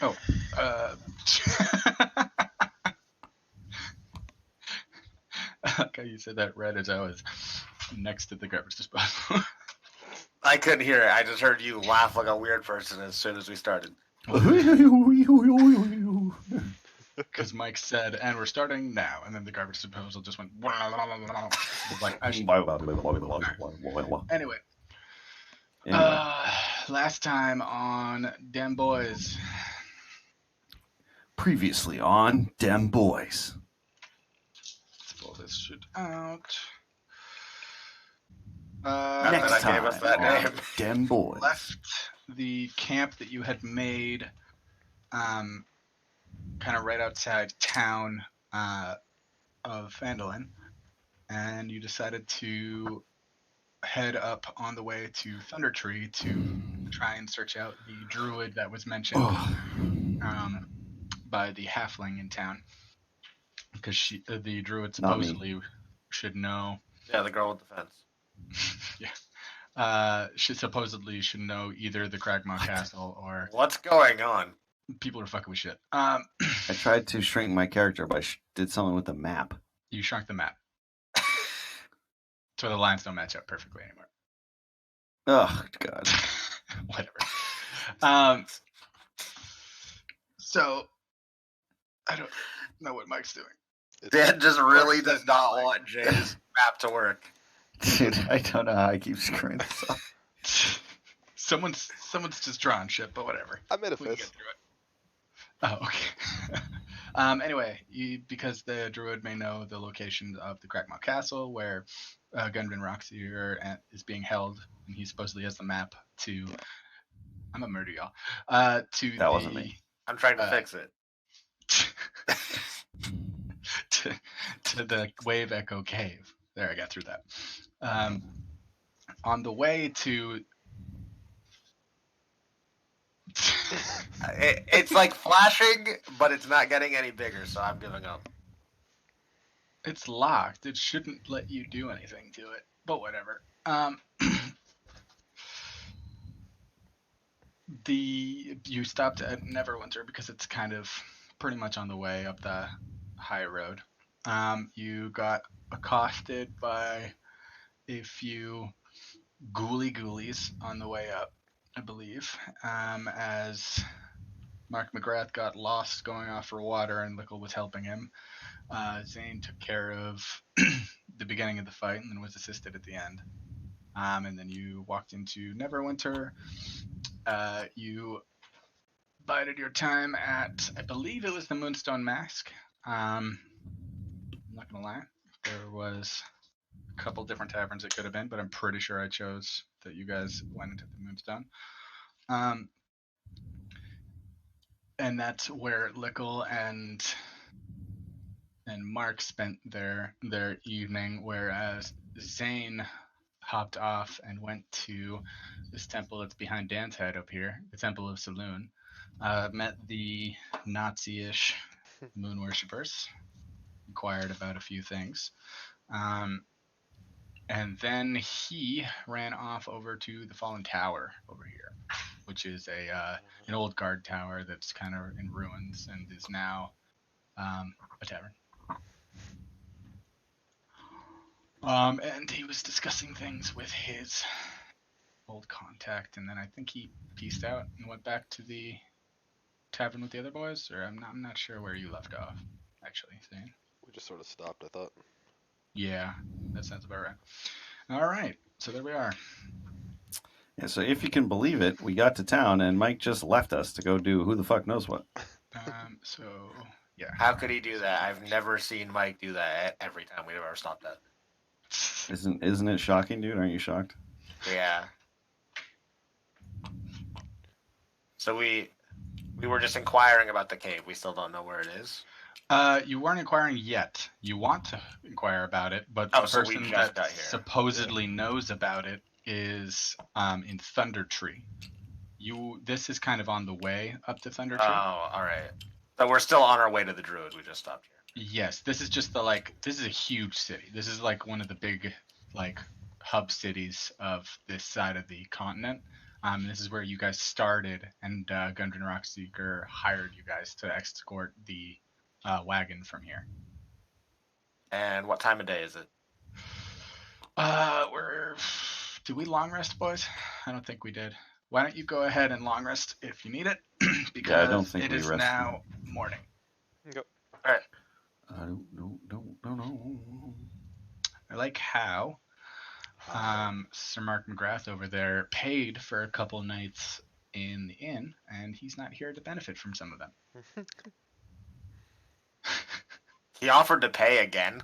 Oh, uh, okay, you said that right as I was next to the garbage disposal. I couldn't hear it. I just heard you laugh like a weird person as soon as we started. Because Mike said, "And we're starting now," and then the garbage disposal just went. Like I should. Anyway, Anyway, last time on Dem Boys. previously on Dem Boys. Let's pull this shit out. Next I time gave us that on name. Dem Boys. Left the camp that you had made, kind of right outside town of Phandalin, and you decided to head up on the way to Thunder Tree to try and search out the druid that was mentioned by the halfling in town, because the druid Not me. supposedly should know. Yeah, the girl with the fence. Yeah. She supposedly should know either the Cragmaw Castle or What's going on? people are fucking with shit. I tried to shrink my character, but I did something with the map. You shrunk the map. So the lines don't match up perfectly anymore. Oh, God. Whatever. So, I don't know what Mike's doing. Dan just really does not want Jay's map to work. Dude, I don't know how I keep screwing this up. Someone's just drawing shit, but whatever. I made a We can fist. get through it. Oh, okay. Anyway, because the druid may know the location of the Crackmouth Castle, where Gundren Roxier is being held, and he supposedly has the map to. I'm a murder y'all. That wasn't me. I'm trying to fix it. to the Wave Echo Cave. There, I got through that. On the way to. It's like flashing, but it's not getting any bigger, so I'm giving up. It's locked. It shouldn't let you do anything to it, but whatever. You stopped at Neverwinter because it's kind of pretty much on the way up the high road. You got accosted by a few ghoulies on the way up, I believe, as Mark McGrath got lost going off for water and Lickle was helping him. Zane took care of the beginning of the fight and then was assisted at the end. And then you walked into Neverwinter. You bided your time at, I believe it was the Moonstone Mask. I'm not going to lie. There was a couple different taverns it could have been, but I'm pretty sure I chose that you guys went into the Moonstone. And that's where Lickle and Mark spent their evening, whereas Zane hopped off and went to this temple that's behind Dan's head up here, the Temple of Saloon. Met the Nazi-ish moon worshippers, inquired about a few things. And then he ran off over to the Fallen Tower over here, which is an old guard tower that's kind of in ruins and is now a tavern. And he was discussing things with his old contact, and then I think he peaced out and went back to the tavern with the other boys, or I'm not sure where you left off, actually, Zane. We just sort of stopped, I thought. Yeah, that sounds about right. All right, so there we are. Yeah, so if you can believe it, we got to town and Mike just left us to go do who the fuck knows what. So, yeah. How could he do that? I've never seen Mike do that every time we've ever stopped at. Isn't it shocking, dude? Aren't you shocked? Yeah. So we were just inquiring about the cave. We still don't know where it is. You weren't inquiring yet. You want to inquire about it, but the so we person just that got here. supposedly knows about it is in Thunder Tree. This is kind of on the way up to Thunder Tree. Oh, all right. So we're still on our way to the Druid. We just stopped here. Yes, this is just this is a huge city. This is like one of the big hub cities of this side of the continent. This is where you guys started, and Gundren Rockseeker hired you guys to escort the wagon from here. And what time of day is it? Did we long rest, boys? I don't think we did. Why don't you go ahead and long rest if you need it, because Yeah, I don't think it we is rested. now morning. Go. All right. I don't know. I like how Sir Mark McGrath over there paid for a couple nights in the inn, and he's not here to benefit from some of them. He offered to pay again.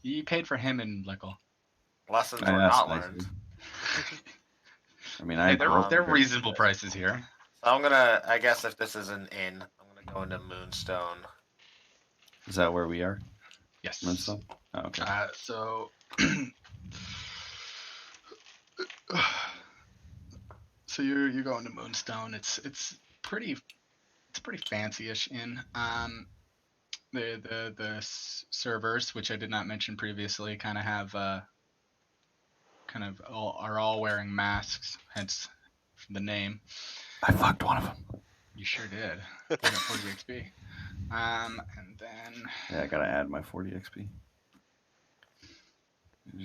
He paid for him and Lickle. Lessons I were asked not nicely. learned. I mean, Hey, I they're reasonable prices here. So I'm gonna. I guess if this is an inn, I'm gonna go into Moonstone. Is that where we are? Yes. Moonstone? Oh, okay. So so you're going to Moonstone. It's pretty fancy-ish inn. The servers, which I did not mention previously, kind of have are all wearing masks, hence the name. I fucked one of them. You sure did. You got 40 XP. And then Yeah, I gotta add my 40 XP.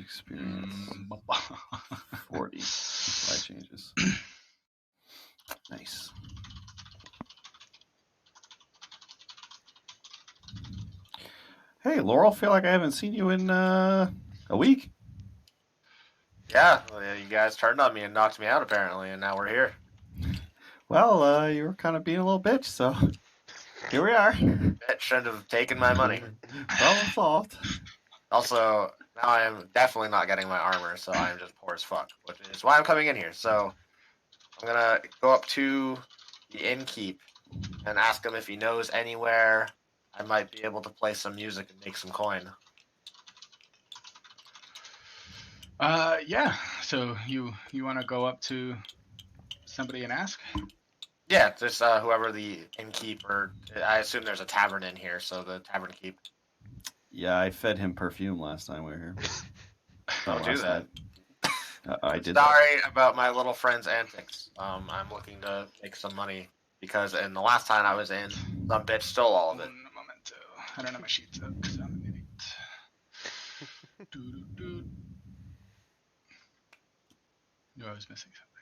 Experience 40. Supply changes. Nice. Hey, Laurel, feel like I haven't seen you in a week. Yeah, you guys turned on me and knocked me out apparently, and now we're here. Well, you were kind of being a little bitch, so here we are. Bitch should have taken my money. Problem solved. Also, now I am definitely not getting my armor, so I am just poor as fuck, which is why I'm coming in here. So I'm gonna go up to the innkeep and ask him if he knows anywhere I might be able to play some music and make some coin. Yeah. So you want to go up to somebody and ask? Yeah, just whoever the innkeeper. I assume there's a tavern in here, so the tavern keep. Yeah, I fed him perfume last time we were here. Don't do last that. night. I did. Sorry about my little friend's antics. I'm looking to make some money because in the last time I was in, some bitch stole all of it. Un momento. I don't have my sheets up because I'm an idiot. Doo-doo-doo. Knew I was missing something.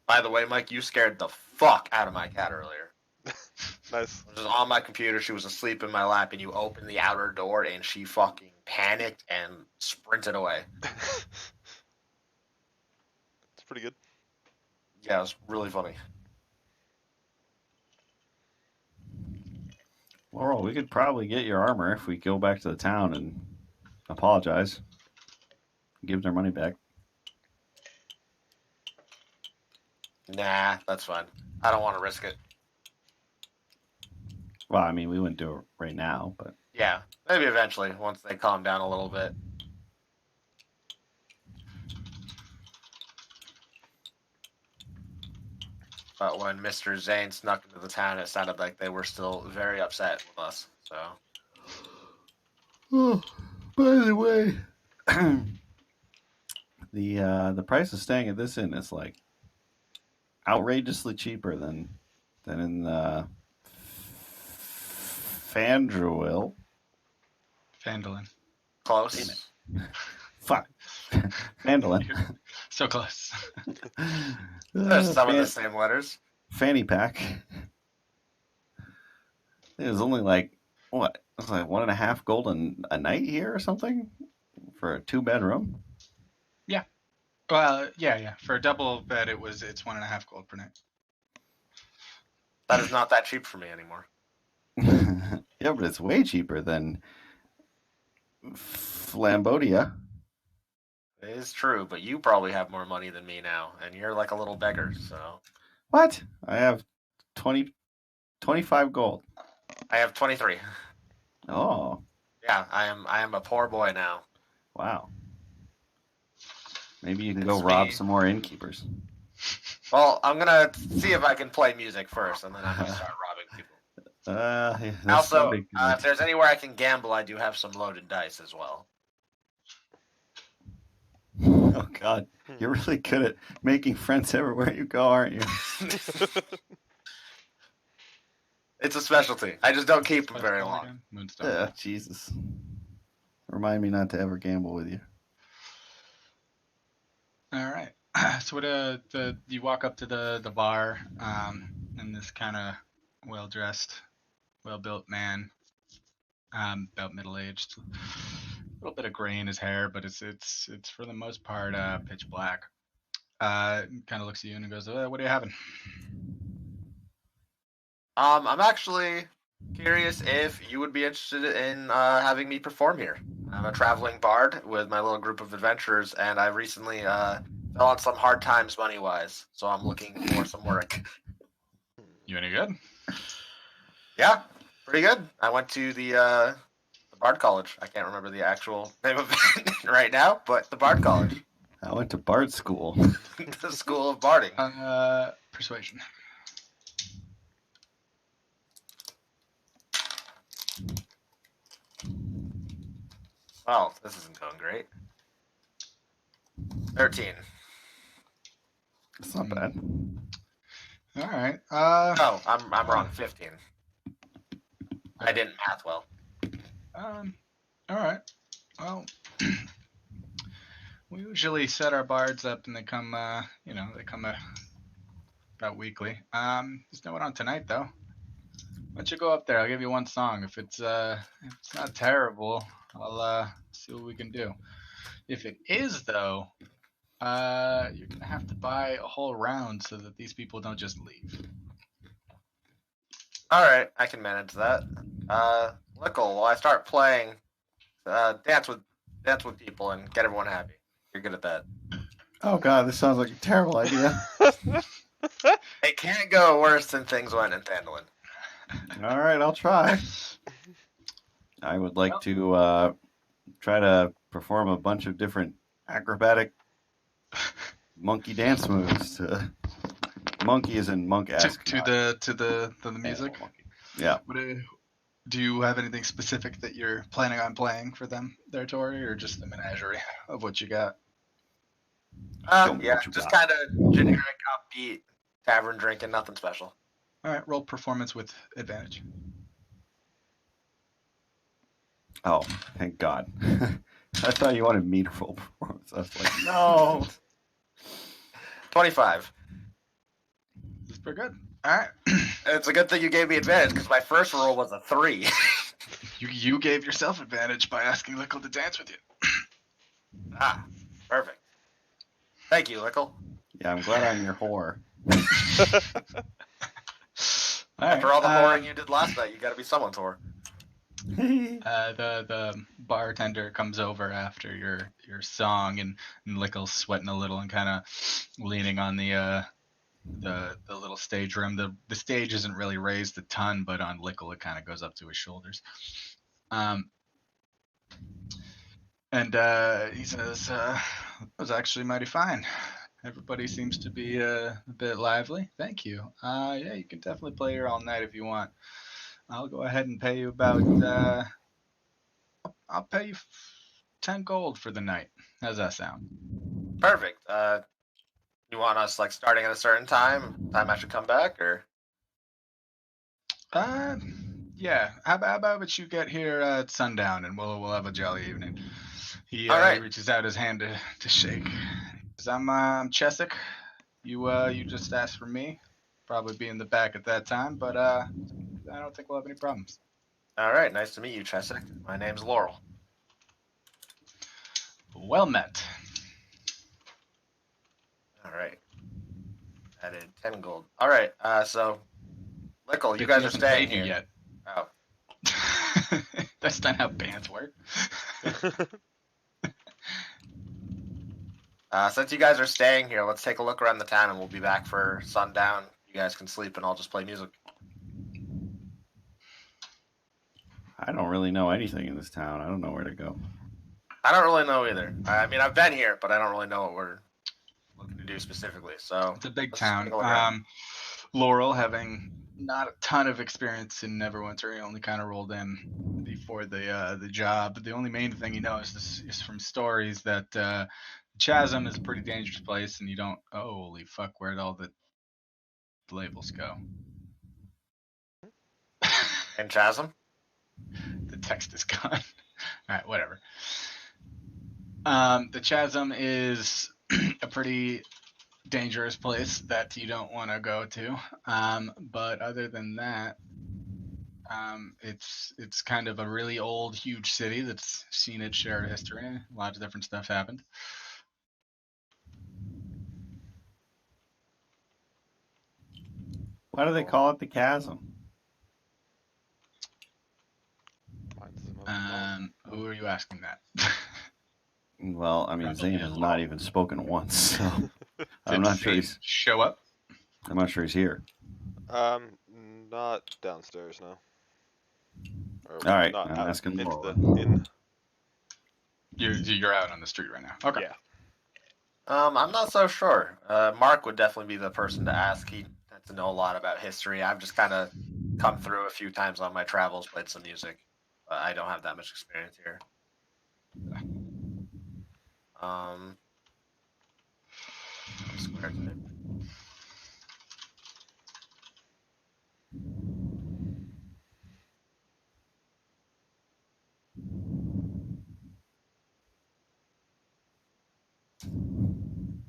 By the way, Mike, you scared the fuck out of my cat earlier. Nice. I was on my computer, she was asleep in my lap, and you opened the outer door, and she fucking panicked and sprinted away. It's pretty good. Yeah, it was really funny. Laurel, we could probably get your armor if we go back to the town and apologize. Give their money back. Nah, that's fine. I don't want to risk it. Well, I mean, we wouldn't do it right now, but Yeah, maybe eventually, once they calm down a little bit. But when Mr. Zane snuck into the town, it sounded like they were still very upset with us. So, oh, by the way, the price of staying at this inn is like outrageously cheaper than in Fandrewil. Fandolin. close. Fuck. Fandolin. So close. There's some of the same letters. Fanny pack. It was only like what? It was like 1.5 gold a night here or something for a 2-bedroom. Well, yeah. For a double bed, it's 1.5 gold per night. That is not that cheap for me anymore. Yeah, but it's way cheaper than Flambodia. It is true, but you probably have more money than me now, and you're like a little beggar, so. What? I have 25 gold. I have 23. Oh, Yeah, I am a poor boy now. wow. Maybe you can That's go rob me. some more innkeepers. Well, I'm gonna see if I can play music first, and then I'm gonna start robbing people. Yeah, that's Also, no big if there's anywhere I can gamble, I do have some loaded dice as well. Oh God, you're really good at making friends everywhere you go, aren't you? It's a specialty. I just don't keep them very Called long. again? Moonstone. Yeah, Jesus. Remind me not to ever gamble with you. All right. So you walk up to the bar, and this kind of well-dressed, well-built man, about middle-aged, a little bit of gray in his hair, but it's for the most part pitch black. Kind of looks at you and goes, "What are you having?" I'm actually curious if you would be interested in having me perform here. I'm a traveling bard with my little group of adventurers, and I recently fell on some hard times money-wise, so I'm looking for some work. You any good? Yeah, pretty good. I went to the Bard College. I can't remember the actual name of it right now, but the Bard College, I went to Bard school. the School of Barding. Persuasion. Well, this isn't going great. 13. It's not bad. All right. Oh, I'm wrong. 15. I didn't math well. All right. Well, we usually set our bards up, and they come. They come about weekly. There's no one on tonight though. Why don't you go up there? I'll give you one song. If it's not terrible, I'll see what we can do. If it is though, you're gonna have to buy a whole round so that these people don't just leave. All right, I can manage that. Lickle, while I start playing, dance with people and get everyone happy. You're good at that. Oh God, this sounds like a terrible idea. It can't go worse than things went in Thandalin. All right, I'll try. I would like to try to perform a bunch of different acrobatic monkey dance moves. Monkey is in monk-esque. to the music. Animal monkey. Yeah. Do you have anything specific that you're planning on playing for them there, Tori, or just a menagerie of what you got? Show me Yeah, what you just got. kind of generic, upbeat, tavern drinking, nothing special. All right, roll performance with advantage. Oh, thank God. I thought you wanted me to roll performance. I was like, no. 25. That's pretty good. All right. It's a good thing you gave me advantage because my first roll was a 3. You gave yourself advantage by asking Lickle to dance with you. Perfect. Thank you, Lickle. Yeah, I'm glad I'm your whore. After all the whoring you did last night, you got to be someone's whore. The bartender comes over after your song, and Lickle's sweating a little and kind of leaning on the little stage room. The stage isn't really raised a ton, but on Lickle it kind of goes up to his shoulders. And he says, "That was actually mighty fine. Everybody seems to be a bit lively. Thank you. Yeah, you can definitely play here all night if you want. I'll go ahead and pay you about. I'll pay you 10 gold for the night. How's that sound?" Perfect. You want us like starting at a certain time I should come back, or? Yeah. How about you get here at sundown, and we'll have a jolly evening. He All right. reaches out his hand to shake. He says, I'm Chesick. You just asked for me. Probably be in the back at that time, but I don't think we'll have any problems. All right, nice to meet you, Chesick. My name's Laurel. Well met. All right. Added 10 gold. All right, so, Lickle, you guys are staying here. Yet. Oh. That's not how bands work. Since you guys are staying here, let's take a look around the town, and we'll be back for sundown. You guys can sleep, and I'll just play music. I don't really know anything in this town. I don't know where to go. I don't really know either. I mean, I've been here, but I don't really know what we're looking to do specifically. So It's a big let's town. take a look around. Laurel, having not a ton of experience in Neverwinter, he only kind of rolled in before the job. The only main thing he knows is from stories that Chasm is a pretty dangerous place, and you don't. Oh, holy fuck! Where'd all the labels go? And Chasm? The text is gone. All right, whatever. The Chasm is a pretty dangerous place that you don't want to go to. But other than that, it's kind of a really old, huge city that's seen its share of history. A lot of different stuff happened. Why do they call it the chasm? Mine's the most known. Who are you asking that? Well, I mean, Probably Zane has not even spoken once, so I'm Did not sure Zane he's. show up? I'm not sure he's here. Not downstairs, no. Or All right, not I'm out asking into Laura. the inn. You're out on the street right now. Okay. Yeah. I'm not so sure. Mark would definitely be the person to ask. He tends to know a lot about history. I've just kind of come through a few times on my travels, played some music. But I don't have that much experience here. Square type.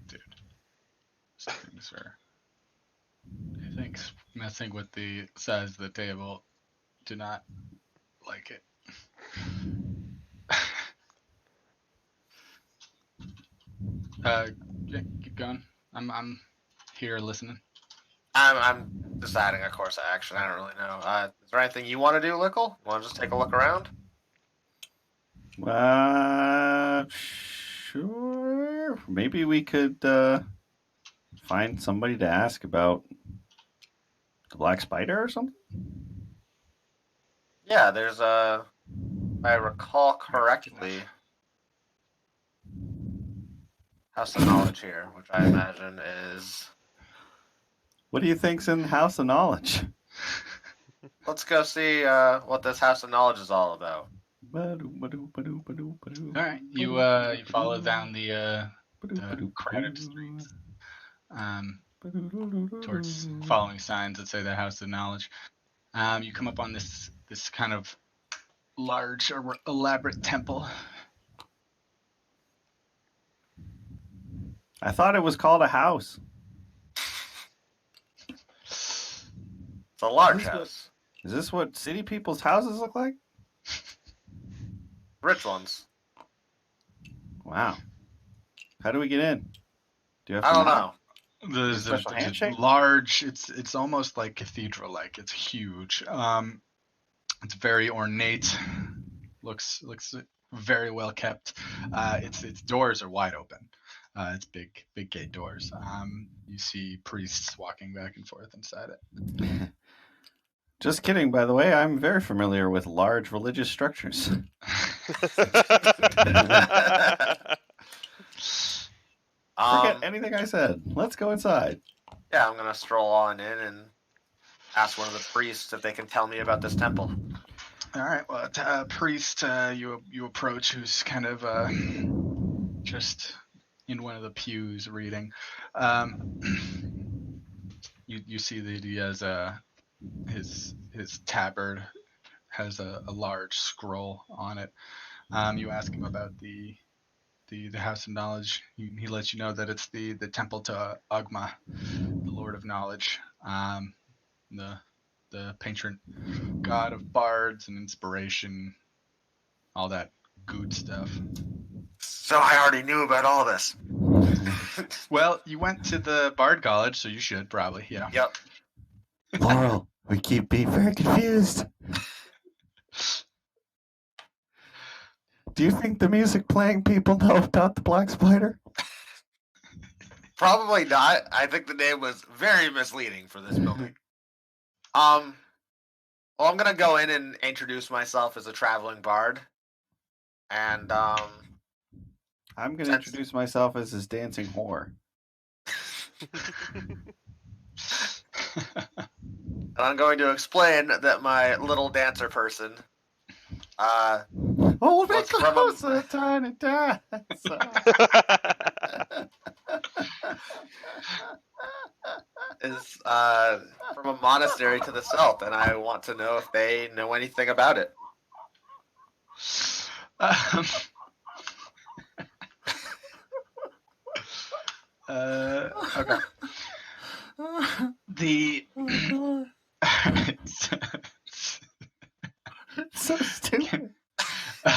Dude, these things are. I think messing with the size of the table. Do not like it. Yeah, keep going. I'm here listening. I'm deciding a course of action. I don't really know. Is there anything you want to do, Lickle? Want to just take a look around? Sure. Maybe we could find somebody to ask about the black spider or something. Yeah, there's a. If I recall correctly, House of Knowledge here, which I imagine is. What do you think's in the House of Knowledge? Let's go see what this House of Knowledge is all about. All right, you follow down the crowded streets towards following signs that say the House of Knowledge. You come up on this kind of large, elaborate temple. I thought it was called a house. It's a large house. Is this what city people's houses look like? Rich ones. Wow. How do we get in? Do you have I to don't knock? know. There's Special a handshake? large. It's almost like cathedral-like. It's huge. It's very ornate. Looks very well kept. Its doors are wide open. It's big gate doors. You see priests walking back and forth inside it. Just kidding, by the way. I'm very familiar with large religious structures. Forget anything I said. Let's go inside. Yeah, I'm gonna stroll on in and ask one of the priests if they can tell me about this temple. All right. Well, a priest you approach, who's kind of just in one of the pews reading. You see that he has his tabard has a large scroll on it. You ask him about the House of Knowledge. He lets you know that it's the temple to Agma, the Lord of Knowledge, the patron god of bards and inspiration, all that good stuff. So I already knew about all this. Well, you went to the Bard College, so you should probably, yeah. Yep. Laurel, we keep being very confused. Do you think the music playing people know about the black spider? Probably not. I think the name was very misleading for this building. Well, I'm gonna go in and introduce myself as a traveling bard, and I'm going to introduce myself as his dancing whore. and I'm going to explain that my little dancer person Hold me Look, from a- closer, tiny dancer. is from a monastery to the south, and I want to know if they know anything about it. Um, okay. The So stupid. all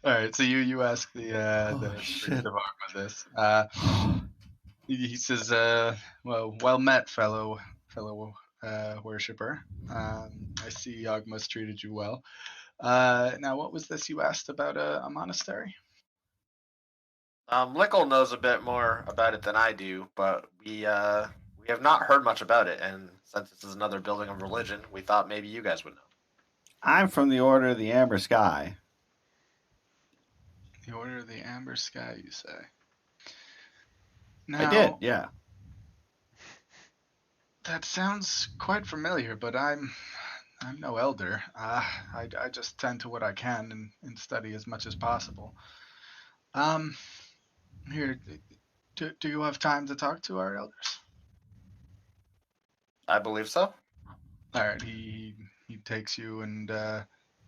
right. So you ask the Shit. priest of Ogma this. He says, well met, fellow worshipper. I see Ogma's treated you well. Now, what was this you asked about a monastery? Lickle knows a bit more about it than I do, but we have not heard much about it, and since this is another building of religion, we thought maybe you guys would know. I'm from the Order of the Amber Sky. The Order of the Amber Sky, you say? I did, yeah. That sounds quite familiar, but I'm no elder. I just tend to what I can and study as much as possible. Here, do you have time to talk to our elders? I believe so. All right, he takes you and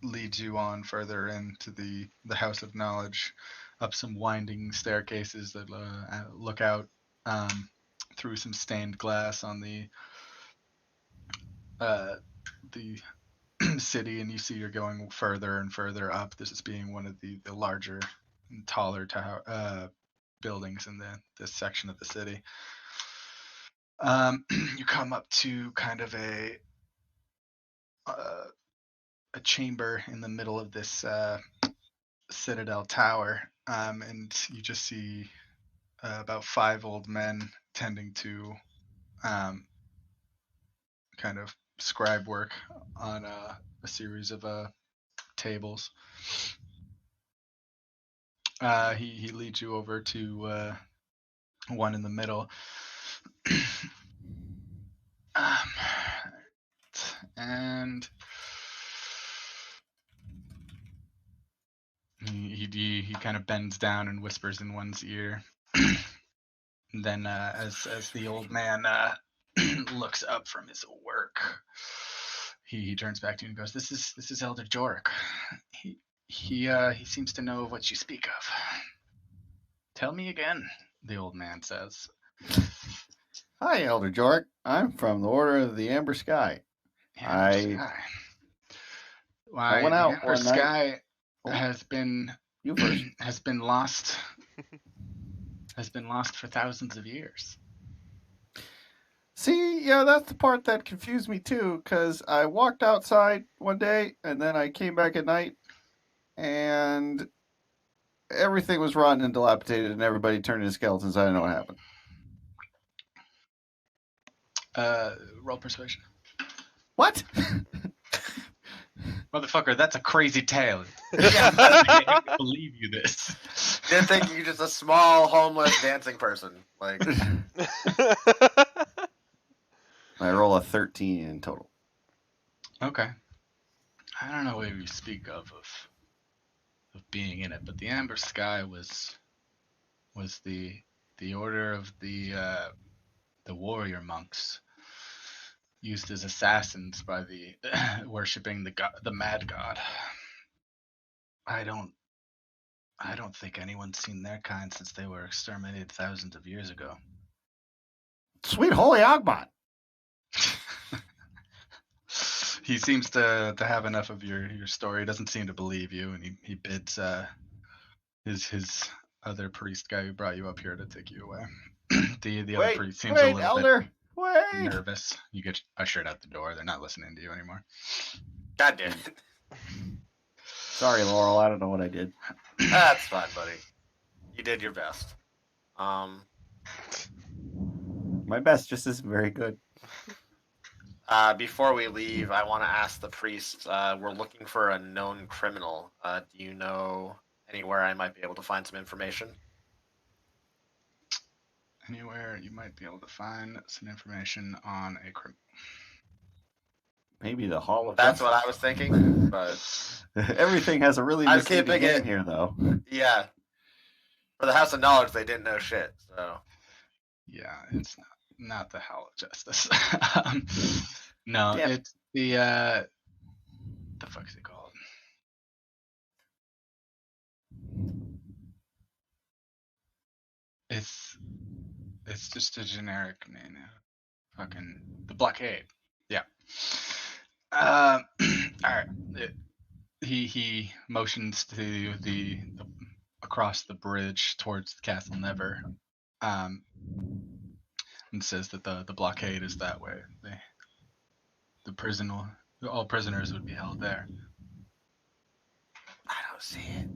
leads you on further into the House of Knowledge, up some winding staircases that look out through some stained glass on the city, and you see you're going further and further up. This is being one of the larger and taller buildings in this section of the city. You come up to kind of a chamber in the middle of this citadel tower, and you just see about 5 old men tending to kind of scribe work on a series of tables. He leads you over to one in the middle. And he kind of bends down and whispers in one's ear. And then as the old man looks up from his work, he turns back to you and goes, "This is Elder Jorik. He seems to know of what you speak of." "Tell me again," the old man says. Hi, Elder Jork. I'm from the Order of the Amber Sky. Amber Sky. Why, went the out Amber one night. Sky Oh. has been You first. has been lost for thousands of years. See, yeah, that's the part that confused me too, because I walked outside one day and then I came back at night and everything was rotten and dilapidated and everybody turned into skeletons. I don't know what happened. Roll persuasion. What? Motherfucker, that's a crazy tale. I can't believe you this. Didn't think you're just a small homeless dancing person. Like I roll a 13 in total. Okay. I don't know what you speak of being in it, but the Amber Sky was the order of the warrior monks used as assassins by the worshipping the mad god. I don't think anyone's seen their kind since they were exterminated thousands of years ago. Sweet holy Ogbot. He seems to have enough of your story. He doesn't seem to believe you, and he bids his other priest guy who brought you up here to take you away. The other priest seems a little Elder. bit nervous. You get ushered out the door. They're not listening to you anymore. God damn it. Sorry, Laurel. I don't know what I did. That's fine, buddy. You did your best. My best just isn't very good. Before we leave, I want to ask the priest. We're looking for a known criminal. Do you know anywhere I might be able to find some information? Anywhere you might be able to find some information on a criminal. Maybe the Hall of That's what I was thinking. But Everything has a really I'm misleading keeping name it- here, though. yeah, for the House of Knowledge, they didn't know shit. So Yeah, it's not the Hell of Justice. No, Damn. it's the fuck is it called? It's just a generic name. Fucking the blockade. Yeah. All right. He motions to the across the bridge towards the Castle Never, and says that the blockade is that way. The prison, all prisoners would be held there. I don't see it.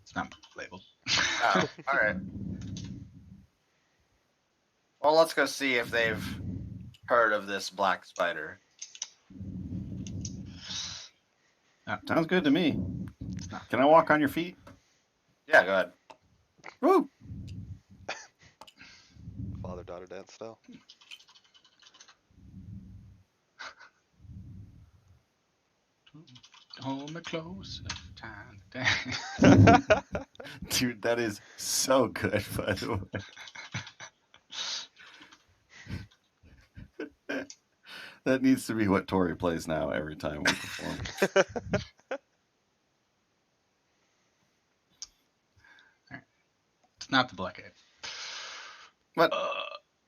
It's not labeled. Oh, all right. Well, let's go see if they've heard of this black spider. Sounds good to me. It's not. Can I walk on your feet? Yeah, go ahead. Woo! Father-daughter dance style. Hold me close. Time to dance. Dude, that is so good, by the way. That needs to be what Tori plays now every time we perform. It's not the blockade. What?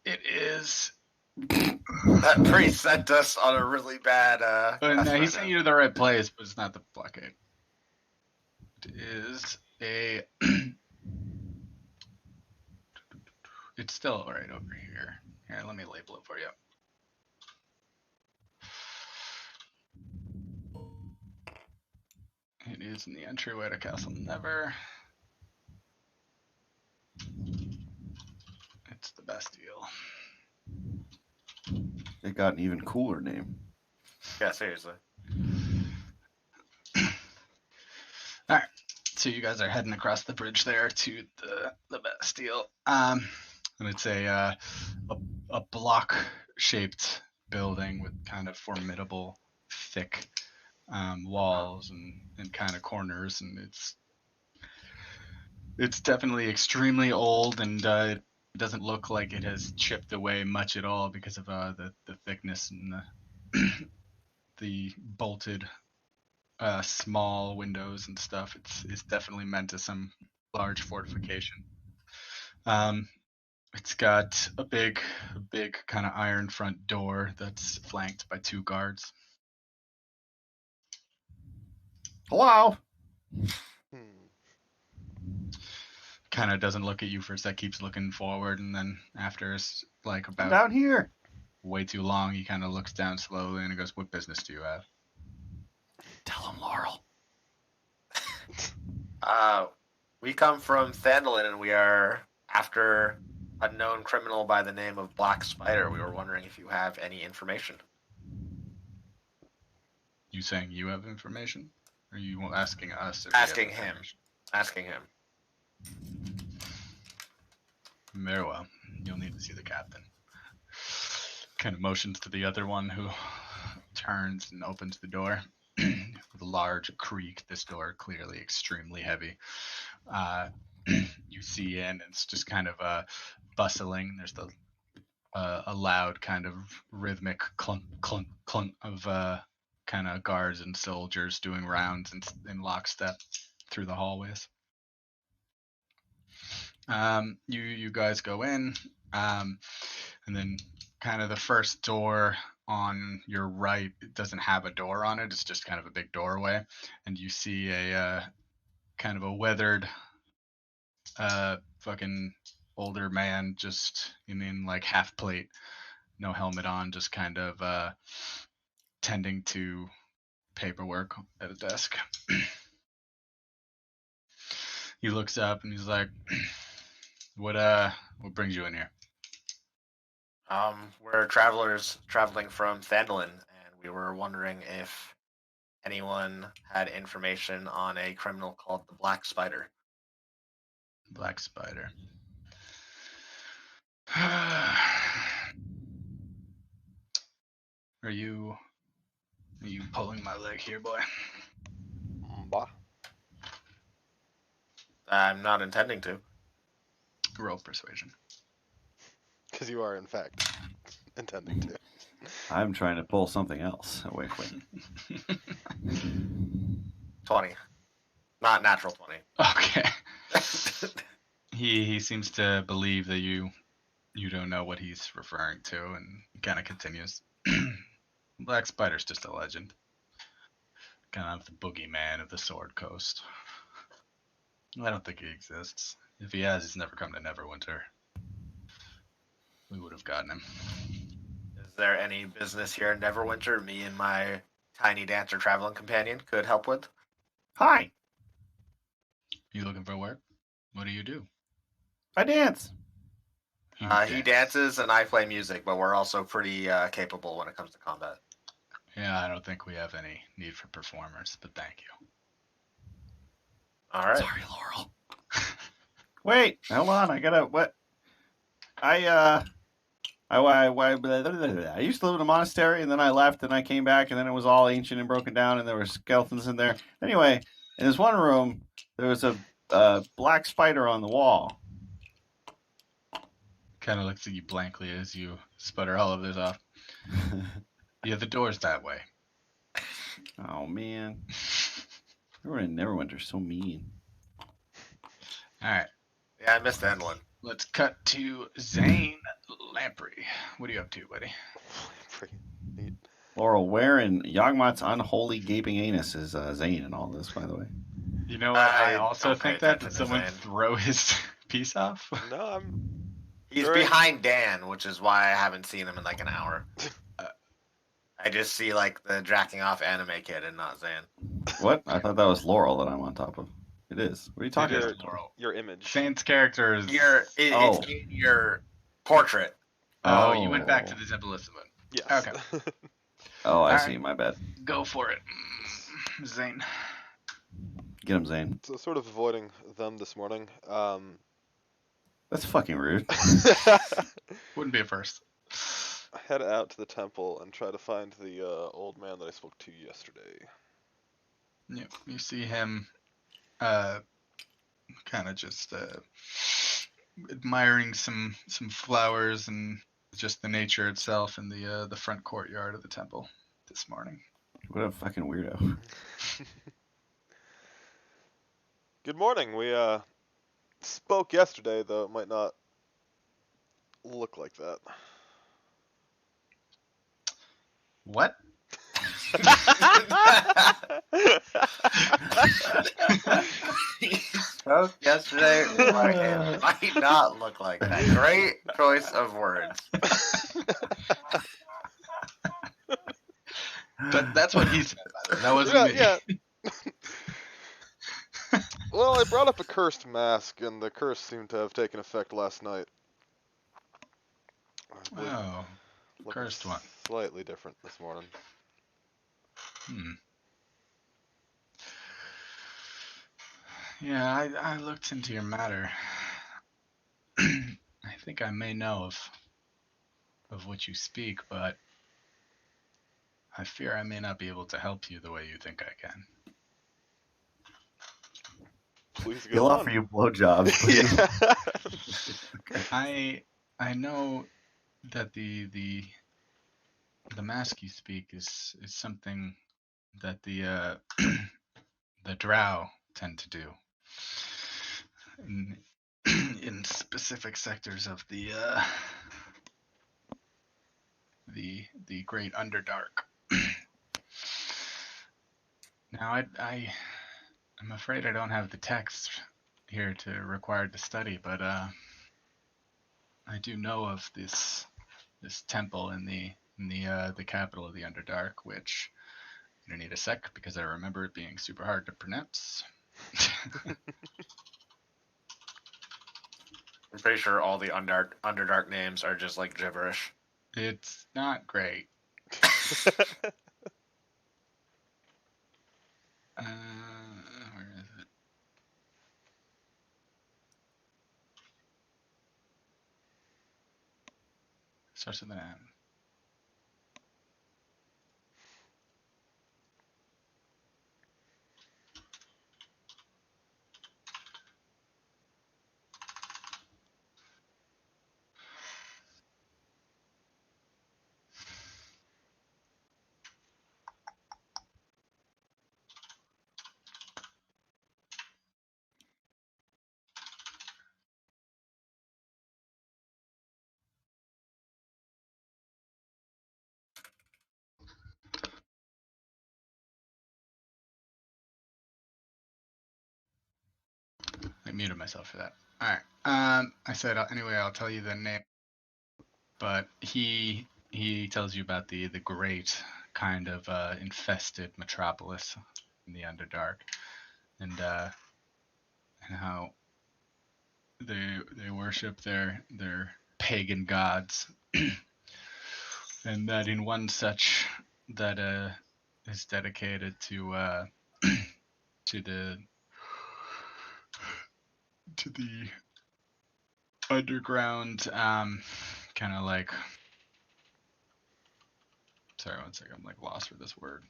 It is. That priest sent us on a really bad. No, quest he right sent now. you to the right place, but it's not the blockade. It is a. It's still right over here. Here, let me label it for you. It is in the entryway to Castle Never. It's the Bastille. It got an even cooler name. Yeah, seriously. So you guys are heading across the bridge there to the Bastille. And it's a block-shaped building with kind of formidable, thick walls and kind of corners, and it's definitely extremely old, and it doesn't look like it has chipped away much at all because of the thickness and the bolted small windows and stuff. It's definitely meant as some large fortification. It's got a big kind of iron front door that's flanked by 2 guards. Hello? Kind of doesn't look at you for a sec, keeps looking forward, and then after it's like I'm about down here. way too long, he kind of looks down slowly and he goes, "What business do you have?" Tell him, Laurel. We come from Thandalin, and we are after a known criminal by the name of Black Spider. We were wondering if you have any information. You saying you have information? Or are you asking us? If we have Asking him. information? Asking him. Very well. You'll need to see the captain. Kind of motions to the other one, who turns and opens the door. With a large creak, this door clearly extremely heavy. You see in, and it's just kind of bustling. There's a loud kind of rhythmic clunk, clunk, clunk of kind of guards and soldiers doing rounds in lockstep through the hallways. You guys go in, and then kind of the first door on your right, it doesn't have a door on it. It's just kind of a big doorway, and you see a kind of a weathered, fucking older man, just in like half plate, no helmet on, just kind of tending to paperwork at a desk. He looks up and he's like, what brings you in here?" We're travelers traveling from Thandalin, and we were wondering if anyone had information on a criminal called the Black Spider. Black Spider. Are you Are you pulling my leg here, boy? Bah. I'm not intending to. Roll persuasion. Because you are, in fact, intending to. I'm trying to pull something else. Oh, wait. 20. Not natural 20. Okay. He seems to believe that you don't know what he's referring to, and kind of continues. Black Spider's just a legend. Kind of the boogeyman of the Sword Coast. I don't think he exists. If he has, he's never come to Neverwinter. We would have gotten him. Is there any business here in Neverwinter me and my tiny dancer traveling companion could help with? Hi, You looking for work? What do you do? I dance. You He dance. dances and I play music, but we're also pretty capable when it comes to combat. Yeah, I don't think we have any need for performers, but thank you. All right. Sorry, Laurel. Wait, hold on. I gotta what? I used to live in a monastery, and then I left, and I came back, and then it was all ancient and broken down, and there were skeletons in there. Anyway, in this one room, there was a black spider on the wall. Kind of looks at you blankly as you sputter all of this off. Yeah, the door's that way. Oh man, everyone in Neverwinter's so mean. All right, Yeah, I missed the end one. let's cut to Zane Lamprey. What are you up to, buddy? Pretty neat. Laurel, where in Yawgmoth's unholy gaping anus is Zane in all this, by the way? You know what? I I also don't pay think that. attention Did to someone Zane. throw his piece off? No, He's Right. behind Dan, which is why I haven't seen him in like an hour. I just see like the jacking off anime kid and not Zan. What? I thought that was Laurel that I'm on top of. It is. What are you talking It is about? Laurel. your image. Zane's character is. Oh. It's in your portrait. Oh, you went back to the Zebulissa one. Yes. Okay. Oh, I All see. My bad. Go for it, Zane. Get him, Zane. So sort of avoiding them this morning. That's fucking rude. Wouldn't be a first. Head out to the temple and try to find the old man that I spoke to yesterday. Yeah, you see him, kind of just admiring some flowers and just the nature itself in the front courtyard of the temple this morning. What a fucking weirdo. Good morning. We spoke yesterday, though it might not look like that. What? Spoke yesterday. Like, it might not look like that. Great choice of words. But that's what he said. That wasn't me. Yeah. Well, I brought up a cursed mask, and the curse seemed to have taken effect last night. I believe Oh, looking cursed one. Slightly different this morning. Yeah, I looked into your matter. I think I may know of what you speak, but I fear I may not be able to help you the way you think I can. Please go He'll on. offer you blowjobs. Please. Yeah. I know that the mask you speak is something that the the drow tend to do in in specific sectors of the great underdark. Now I'm afraid I don't have the text here to required to study, but I do know of this temple in the capital of the Underdark, which I'm gonna need a sec because I remember it being super hard to pronounce. I'm pretty sure all the Underdark names are just like gibberish. It's not great. Where is it? Starts with an M. muted myself for that. All right. I said anyway. I'll tell you the name, but he tells you about the great kind of infested metropolis in the Underdark, and how they worship their pagan gods, and that in one such that is dedicated to to the underground, kind of like, sorry, one second, I'm like lost for this word.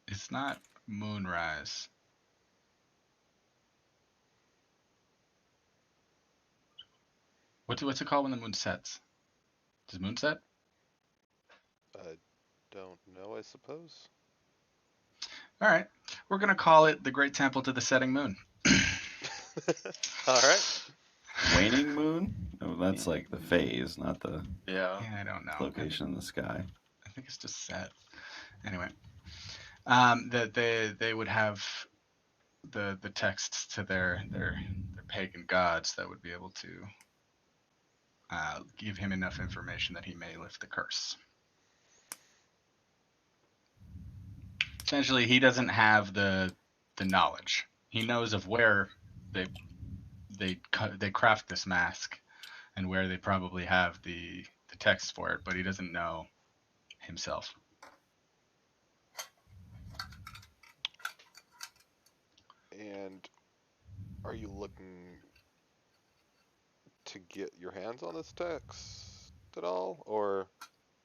It's not moonrise. What's it called when the moon sets? Does moon set? I don't know, I suppose. All right, we're gonna call it the Great Temple to the Setting Moon. All right. Waning moon? Oh, that's like the phase, not the Yeah. Yeah, I don't know. location in the sky. I think it's just set. Anyway, that they would have the texts to their pagan gods that would be able to give him enough information that he may lift the curse. Essentially, he doesn't have the knowledge. He knows of where they craft this mask and where they probably have the text for it, but he doesn't know himself. And are you looking to get your hands on this text at all, or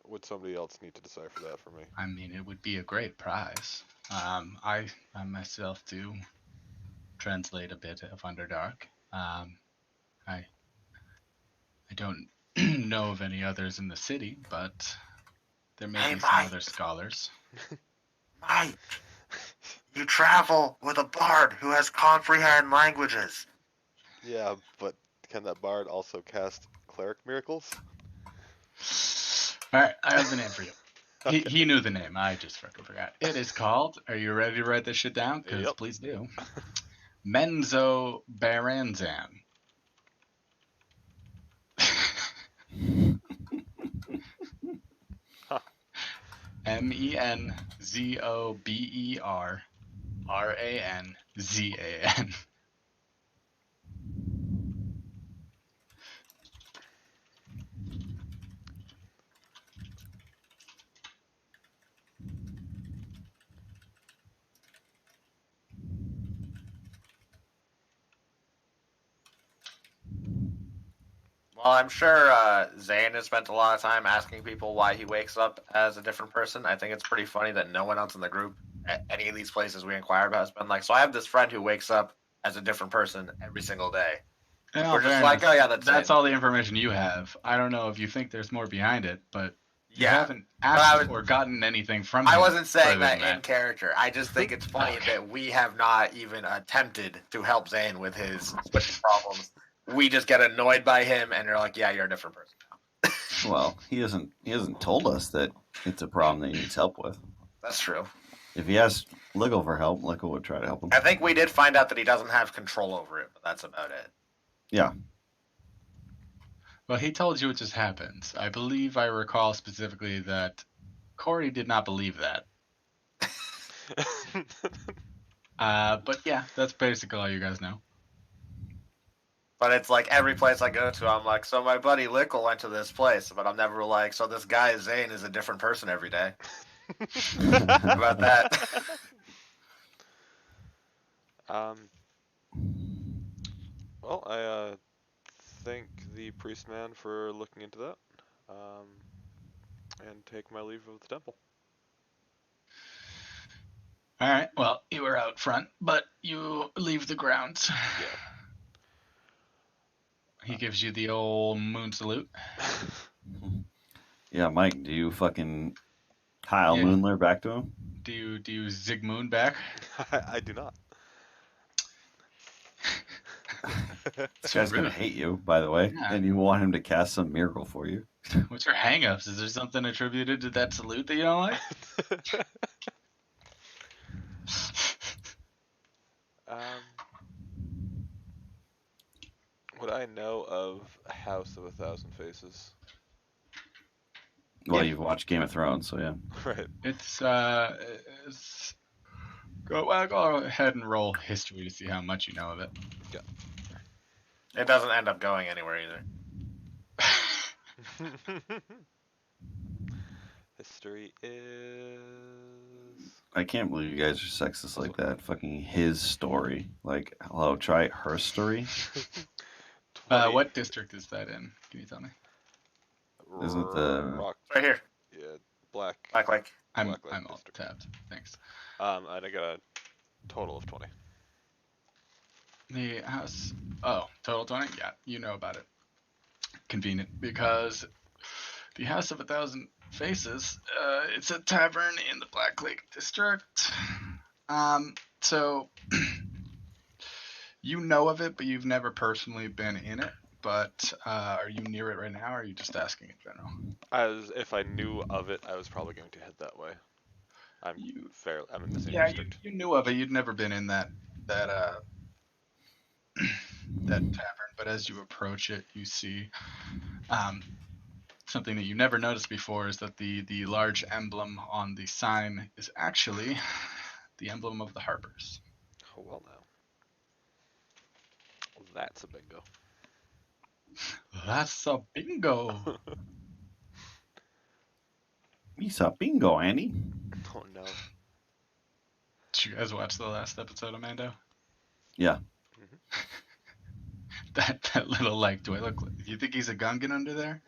would somebody else need to decipher that for me? I mean, it would be a great prize. I myself do translate a bit of Underdark. I don't know of any others in the city, but there may Hey, be some Mike. other scholars. Mike, you travel with a bard who has comprehend languages. Yeah, but can that bard also cast cleric miracles? All right, I have the name for you. Okay. He knew the name. I just fucking forgot. It is called. Are you ready to write this shit down? Because Yep. please do. Menzo Baranzan. Huh. Menzoberranzan. Well, I'm sure Zane has spent a lot of time asking people why he wakes up as a different person. I think it's pretty funny that no one else in the group at any of these places we inquire about has been like, so I have this friend who wakes up as a different person every single day. We're just like, oh yeah, that's it. all the information you have. I don't know if you think there's more behind it, but you Yeah. haven't asked or gotten anything from him. I wasn't saying further that than in character. I just think it's funny Okay. that we have not even attempted to help Zane with his switching problems. We just get annoyed by him, and they're like, "Yeah, you're a different person now." Well, he hasn't told us that it's a problem that he needs help with. That's true. If he asked Lickle for help, Lickle would try to help him. I think we did find out that he doesn't have control over it, but that's about it. Yeah. Well, he told you it just happens. I believe I recall specifically that Corey did not believe that. But yeah, that's basically all you guys know. But it's like every place I go to, I'm like, so my buddy Lickle went to this place, but I'm never like, so this guy Zane is a different person every day. How about that? Well, I thank the priestman for looking into that, and take my leave of the temple. All right. Well, you were out front, but you leave the grounds. Yeah. He gives you the old moon salute. Yeah, Mike, do you fucking Kyle Moonler back to him? Do you zig moon back? I do not. This guy's gonna hate you, by the way, and you want him to cast some miracle for you. What's your hang-ups? Is there something attributed to that salute that you don't like? Would I know of a House of a Thousand Faces? Well, Yeah. you've watched Game of Thrones, so yeah. Right. It's go ahead and roll history to see how much you know of it. It doesn't end up going anywhere either. History is. I can't believe you guys are sexist like that. Fucking his story. Like, hello, try her story. 20. What district is that in? Can you tell me? Isn't the- Rock? It's right here. Yeah, Black. Black Lake. I'm Black Lake all district. tabbed. Thanks. And I got a total of 20. The house. Oh, total 20. Yeah, you know about it. Convenient because the House of a Thousand Faces. It's a tavern in the Black Lake district. So you know of it, but you've never personally been in it. But are you near it right now, or are you just asking in general? If I knew of it, I was probably going to head that way. I'm in the same Yeah, district. you knew of it. You'd never been in that that tavern. But as you approach it, you see something that you never noticed before is that the large emblem on the sign is actually the emblem of the Harpers. Oh well now. That's a bingo. That's a bingo. Misa bingo, Andy. Oh no. Did you guys watch the last episode of Mando? Yeah. That little do I look? Do you think he's a Gungan under there?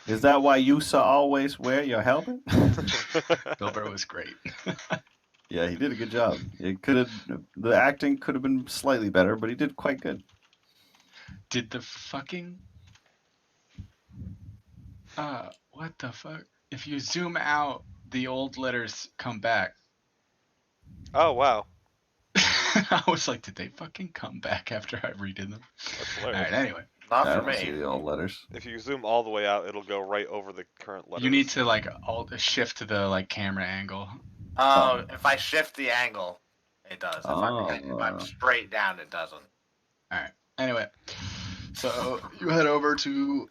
Is that why you always wear your helmet? Bill Burr was great. Yeah, he did a good job. The acting could have been slightly better, but he did quite good. Did the fucking what the fuck? If you zoom out, the old letters come back. Oh wow. I was like, did they fucking come back after I redid them? That's All hilarious. right, anyway. Not I for don't see me. the old letters. If you zoom all the way out, it'll go right over the current letters. You need to shift to the camera angle. Oh, if I shift the angle, it does. If I'm Oh. straight down, it doesn't. All right. Anyway, so you head over to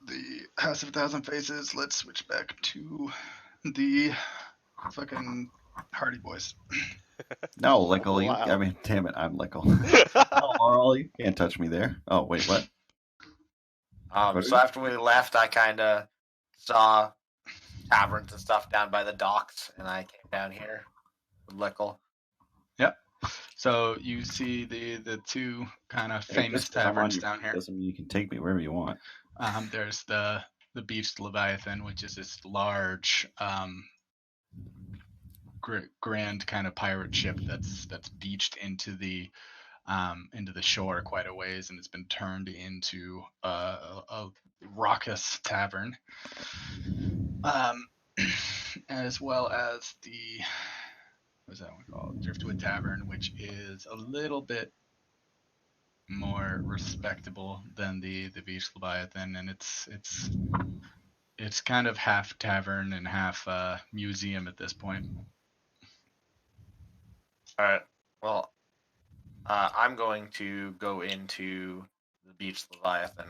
the House of a Thousand Faces. Let's switch back to the fucking Hardy Boys. No, Lickle. Wow. I mean, damn it, I'm Lickle. Oh, Laurel, you can't touch me there. Oh, wait, what? So after we left, I kind of saw taverns and stuff down by the docks, and I came down here with Lickle. Yep. So you see the two kind of famous Just 'cause I'm on taverns your down feet here. doesn't mean you can take me wherever you want. There's the Beached Leviathan, which is this large, grand kind of pirate ship that's beached into the shore quite a ways, and it's been turned into a raucous tavern, as well as the what's that one called? Driftwood Tavern, which is a little bit more respectable than the Beach Leviathan, and it's kind of half tavern and half museum at this point. All right. Well, I'm going to go into the Beach Leviathan.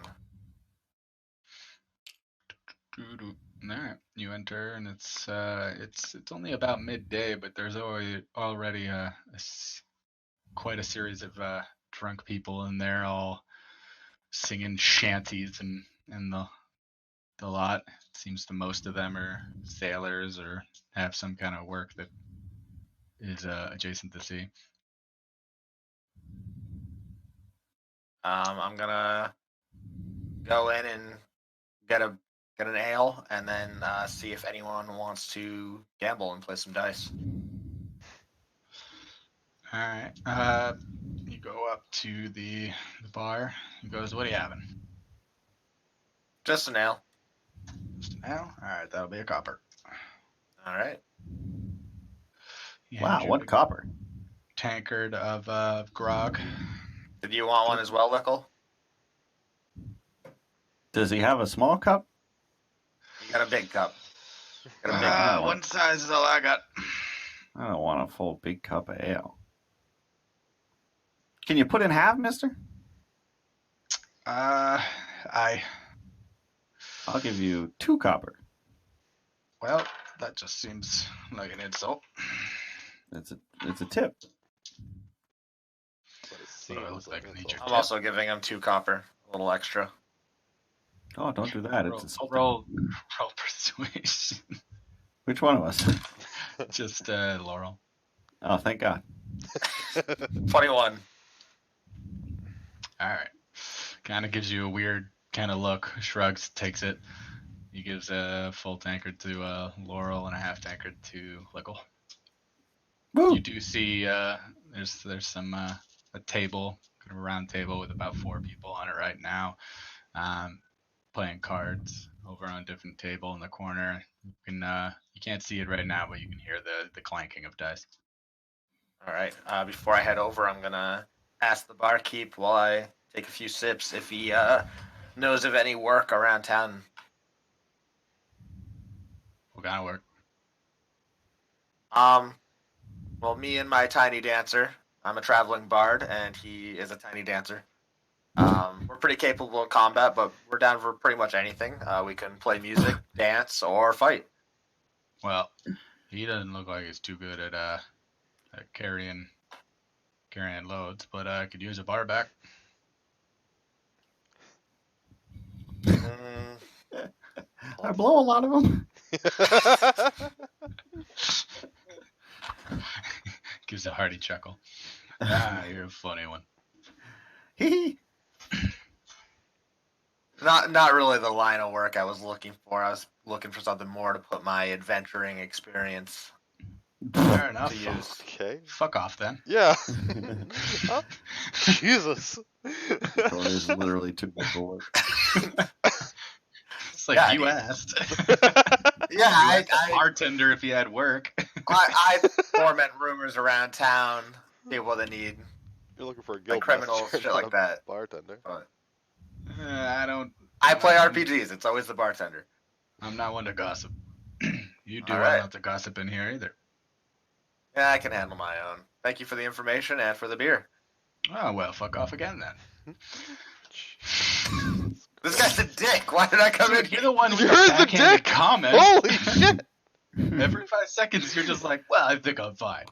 Alright, you enter, and it's only about midday, but there's already quite a series of drunk people in there, all singing shanties and the lot. It seems the most of them are sailors or have some kind of work that is adjacent to sea. I'm gonna go in and get an ale, and then see if anyone wants to gamble and play some dice. All right. You go up to the bar. He goes, "What are you having?" Just an ale. Just an ale. All right, that'll be a copper. All right. He Wow, hands you one a copper. tankard of grog. Did you want one as well, Lickle? Does he have a small cup? You got a big cup. Got a big one. One size is all I got. I don't want a full big cup of ale. Can you put in half, mister? I. I'll give you 2 copper. Well, that just seems like an insult. It's a tip. But it What do I seems look like? like I an need your insult. I'm tip. also giving him 2 copper, a little extra. Oh, don't do that. It's Roll, insulting. roll persuasion. Which one of us? Just Laurel. Oh, thank God. 21. All right. Kind of gives you a weird kind of look. Shrugs, takes it. He gives a full tankard to Laurel and a half tankard to Lickle. Woo! You do see there's some a table, kind of a round table with about 4 people on it right now, playing cards over on a different table in the corner. You can't see it right now, but you can hear the clanking of dice. All right. Before I head over, I'm gonna ask the barkeep while I take a few sips if he knows of any work around town. What kind of work? Well, me and my tiny dancer. I'm a traveling bard, and he is a tiny dancer. We're pretty capable in combat, but we're down for pretty much anything. We can play music, dance, or fight. Well, he doesn't look like he's too good at carrying loads, but I could use a bar back. Mm, I blow a lot of them. Gives a hearty chuckle. You're a funny one. Hee not really the line of work I was looking for. I was looking for something more to put my adventuring experience Fair enough. to use. Okay. Fuck off then. Yeah. Huh? Jesus. Tori's literally too good for work. It's like Yeah, you I- asked. Yeah, You asked the bartender if he had work. I foment rumors around town, people that need You're looking for a like guild criminals, master, shit not like a that. bartender. But I don't. I play I'm- RPGs. It's always the bartender. I'm not one to gossip. You do All well right. not to gossip in here either. Yeah, I can handle my own. Thank you for the information and for the beer. Oh well, fuck off again then. This guy's a dick. Why did I come in Dude, you're here? the one with You're the the backhanded dick! comment. Holy shit! Every 5 seconds, you're just like, well, I think I'm fine.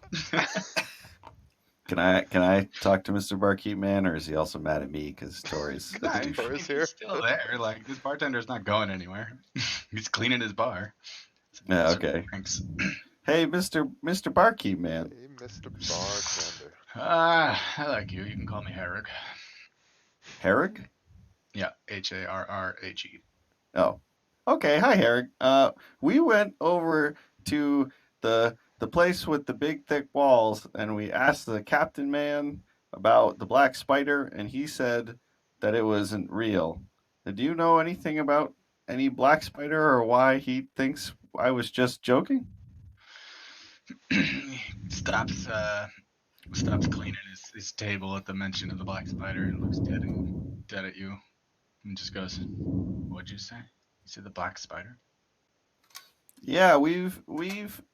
Can I talk to Mr. Barkeep Man, or is he also mad at me because Tori's a Nah, douche? Tori's he's here. still there. Like this bartender's not going anywhere. He's cleaning his bar. Yeah, Serving okay. drinks. Hey, Mr. Barkeep Man. Hey, Mr. Bartender. I like you. You can call me Herrick. Herrig? Yeah, Harrhe. Oh, okay. Hi, Herrig. We went over to the place with the big thick walls, and we asked the captain man about the black spider, and he said that it wasn't real. Do you know anything about any black spider, or why he thinks I was just joking? He stops cleaning his table at the mention of the black spider and looks dead at you and just goes, "What'd you say? You said the black spider?" Yeah, we've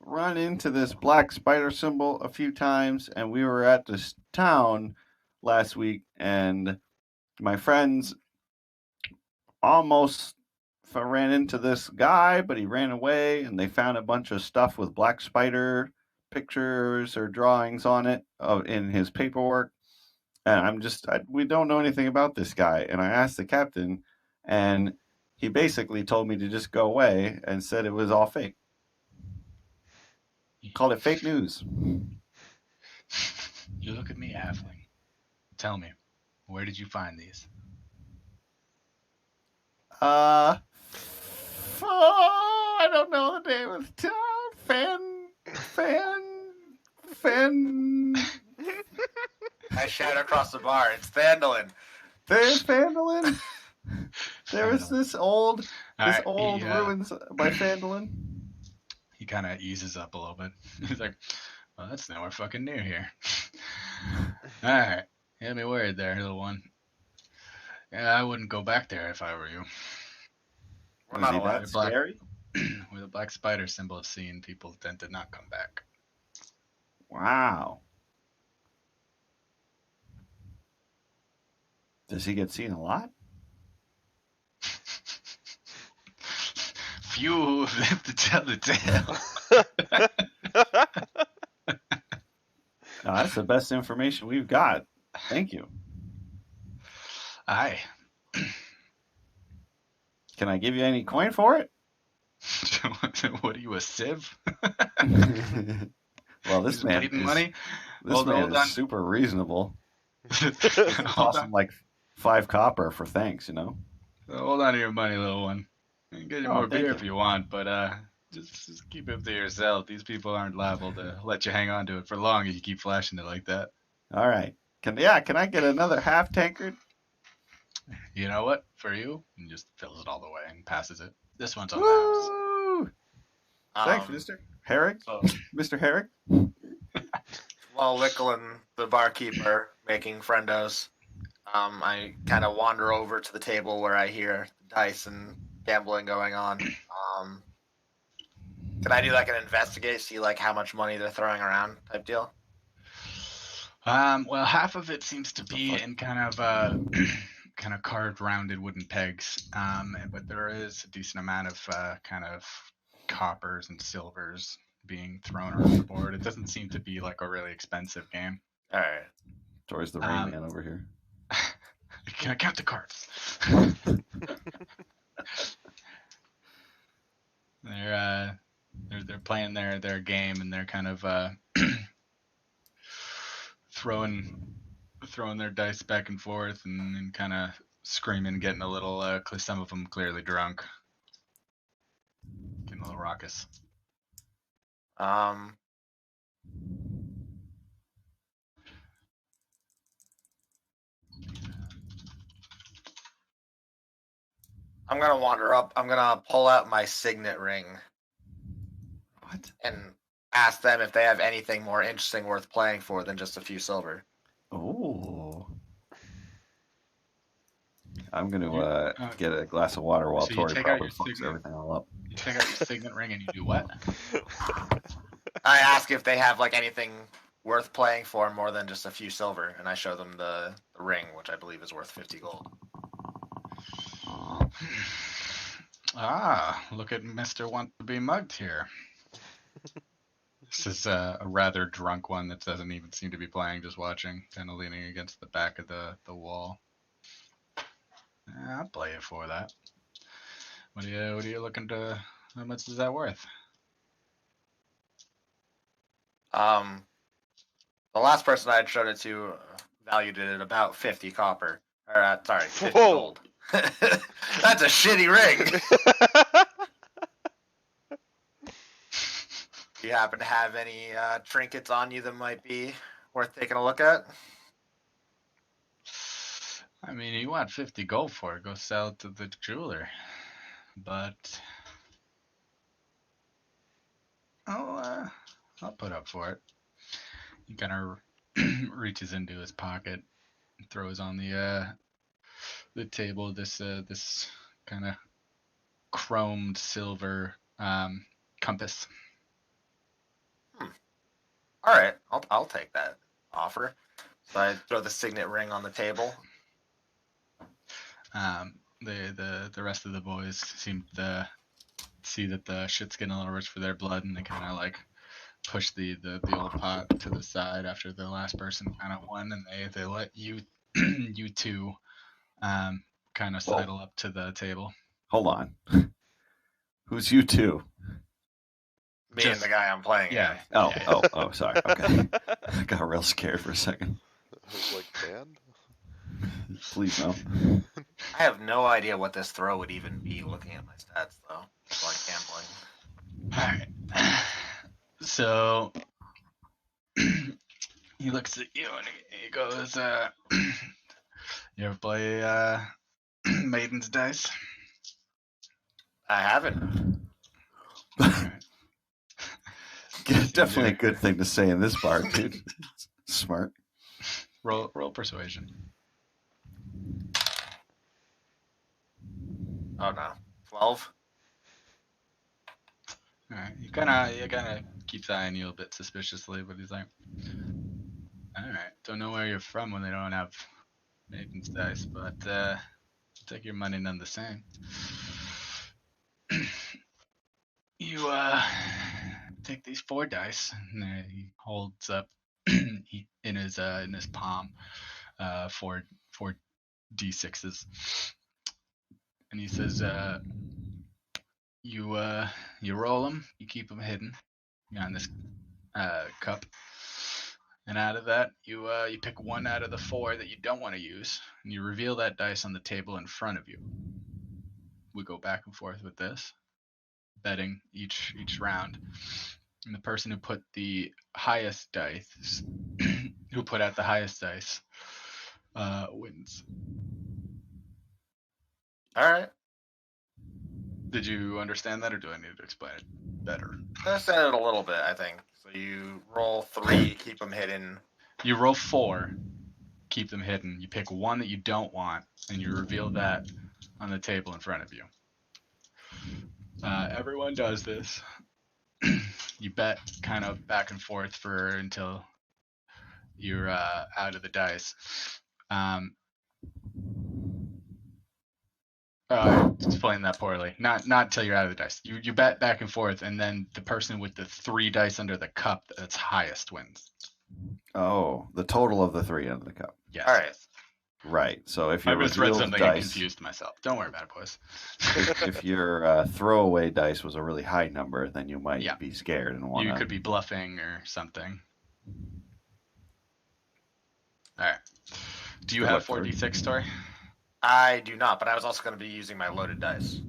run into this black spider symbol a few times, and we were at this town last week, and my friends almost ran into this guy, but he ran away, and they found a bunch of stuff with black spider pictures or drawings on it in his paperwork. And we don't know anything about this guy. And I asked the captain, and he basically told me to just go away and said it was all fake. Called it fake news. You look at me, halfling. Tell me, where did you find these? Oh, I don't know the name of the town. Fan. I shout across the bar. It's Vandalin. Fandolin. There was this old Alright, ruins by Fandolin. he kind of eases up a little bit. He's like, well, that's nowhere fucking near here. Alright, you had me worried there, little one. Yeah, I wouldn't go back there if I were you. We're Was not he allowed. that scary? With a black spider symbol seen, people tend to not come back. Wow. Does he get seen a lot? few live to tell the tale. No, that's the best information we've got. Thank you. Aye. Can I give you any coin for it? What are you, a sieve? Well, this He's man bleeding is money. this man Hold is on. super reasonable. Hold Toss on. him like 5 copper for thanks, you know. Hold on to your money, little one. I can get you Oh, more thank beer you. if you want, but just keep it to yourself. These people aren't liable to let you hang on to it for long if you keep flashing it like that. All right. Can I get another half tankard? You know what? For you, and just fills it all the way and passes it. This one's on the house. Woo! Thanks, Mr. Herrick. So Mr. Herrick. while Lickle and the barkeeper making friendos, I kind of wander over to the table where I hear dice and gambling going on. Can I do like an investigate, see like how much money they're throwing around type deal? Well, half of it seems to be in kind of kind of carved, rounded wooden pegs. But there is a decent amount of kind of coppers and silvers being thrown around the board. It doesn't seem to be like a really expensive game. All right. Tori's the rain man over here. Can I count the cards? They're playing their game, and they're kind of throwing their dice back and forth, and kind of screaming, getting a little. Some of them clearly drunk, getting a little raucous. Um, I'm gonna wander up. I'm gonna pull out my signet ring What? and ask them if they have anything more interesting worth playing for than just a few silver. Oh. I'm going You- to get a glass of water while So you Tori take out probably your fucks signet. everything all up. You take out your signet ring and you do what? I ask if they have like anything worth playing for more than just a few silver, and I show them the ring, which I believe is worth 50 gold. Ah, look at Mr. Want to be mugged here. This is a rather drunk one that doesn't even seem to be playing, just watching, kind of leaning against the back of the wall. I'll play it for that. What are you looking to? How much is that worth? The last person I had showed it to valued it at about 50 copper. Or, sorry, 50 Whoa. gold. That's a shitty ring. Do you happen to have any trinkets on you that might be worth taking a look at? I mean, you want 50 gold for it, go sell it to the jeweler. But I'll put up for it. He kind of reaches into his pocket, throws on the table this kind of chromed silver compass. All right, I'll take that offer. So I throw the signet ring on the table. The rest of the boys seem to see that the shit's getting a little rich for their blood, and they kind of like push the old pot to the side after the last person kind of won, and they let you you two kind of sidle up to the table. Hold on. Who's you two? Me and the guy I'm playing Yeah. against. Oh, sorry. Okay. I got real scared for a second. I was like, band? Please no. I have no idea what this throw would even be looking at my stats, though. It's like gambling. All right. So he looks at you and he goes, "You ever play Maiden's Dice?" I haven't. Definitely a good thing to say in this bar, dude. Smart. Roll persuasion. Oh no. 12? All right. He kind of keeps eyeing you a bit suspiciously, but he's like, "All right. Don't know where you're from when they don't have Maiden's Dice, but take your money none the same." You take these 4 dice, and he holds up in his palm four d6s, and he says, you roll them, you keep them hidden behind this cup, and out of that you pick one out of the 4 that you don't want to use, and you reveal that dice on the table in front of you. We go back and forth with this, betting each round, and the person who put the highest dice, who put out the highest dice, wins. All right. Did you understand that, or do I need to explain it better? I said it a little bit, I think. So you roll 3, keep them hidden. You roll 4, keep them hidden. You pick one that you don't want, and you reveal that on the table in front of you. Everyone does this. You bet kind of back and forth until you're out of the dice. Explain that poorly. Not until you're out of the dice. You bet back and forth, and then the person with the 3 dice under the cup that's highest wins. Oh, the total of the 3 under the cup. Yes. All right. Right. So if I your misread revealed something and dice, confused myself. Don't worry about it, boys. if your throwaway dice was a really high number, then you might Yeah. be scared and want You to. could be bluffing or something. All right. Do you Good have luck, 4d6 story? I do not, but I was also going to be using my loaded dice.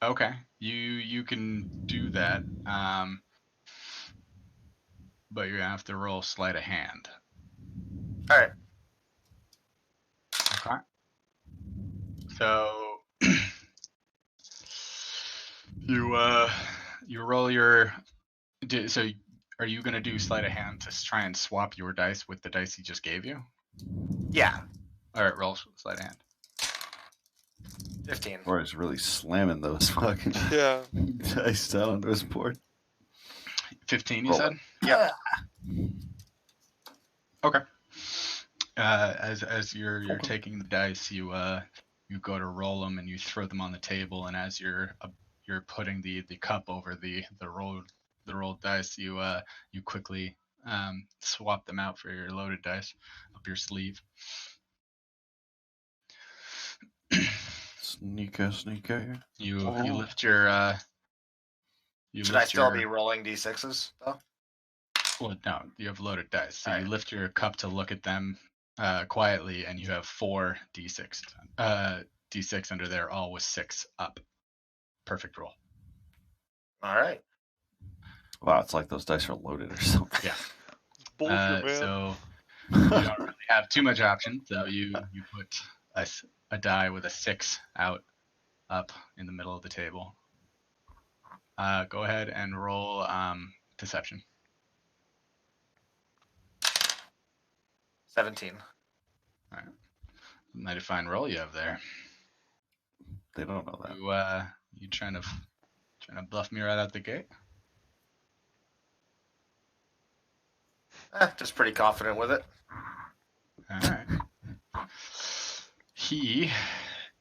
Okay. You can do that. But you're gonna have to roll sleight of hand. All right. Okay. So you roll your. So are you gonna do sleight of hand to try and swap your dice with the dice he just gave you? Yeah. All right, roll sleight of hand. 15. Or is really slamming those fucking Yeah. dice down onto his board. 15, you Roll said? Yep. Okay. As you're taking the dice, you go to roll them and you throw them on the table, and as you're putting the cup over the rolled dice, you quickly swap them out for your loaded dice up your sleeve. Sneaker. You Oh. lift your Should I still be rolling d6s though? well, no, you have loaded dice, so All you right. lift your cup to look at them quietly, and you have 4 d6 under there, all with 6 up. Perfect roll. All right. Wow, it's like those dice are loaded or something. Yeah. Bullshit, man. So you don't really have too much option. So you put a die with a 6 out up in the middle of the table. Go ahead and roll deception. 17. All right. Mighty fine roll you have there. They don't know that. You trying to bluff me right out the gate? Just pretty confident with it. All right. He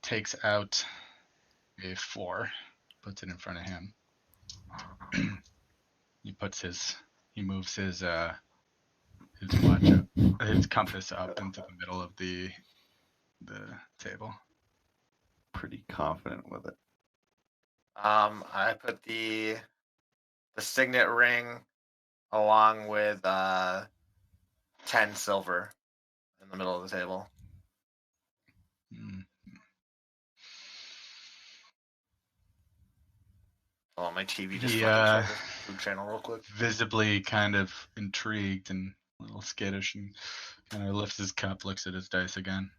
takes out a 4, puts it in front of him. He moves his watch up, his compass up into the middle of the table. Pretty confident with it. I put the signet ring along with 10 silver in the middle of the table. Mm. Oh, my TV just He fucking tried the food channel real quick. visibly kind of intrigued and a little skittish, and kind of lifts his cup, looks at his dice again.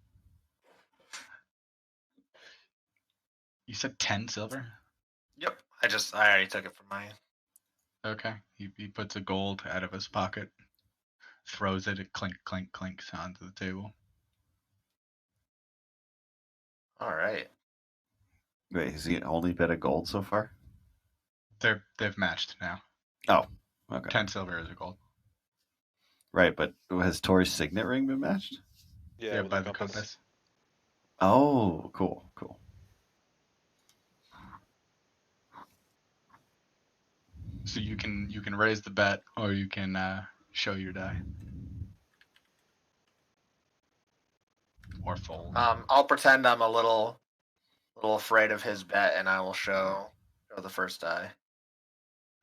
You said 10 silver? Yep. I already took it from my. Okay. He puts a gold out of his pocket, throws it, clink, clink, clinks onto the table. All right. Wait, has he only bet a gold so far? They've matched now. Oh, okay. 10 silver is a gold. Right, but has Tori's signet ring been matched? Yeah, By with the compass. Oh, cool. So you can raise the bet, or you can show your die, or fold. I'll pretend I'm a little afraid of his bet, and I will show the first die.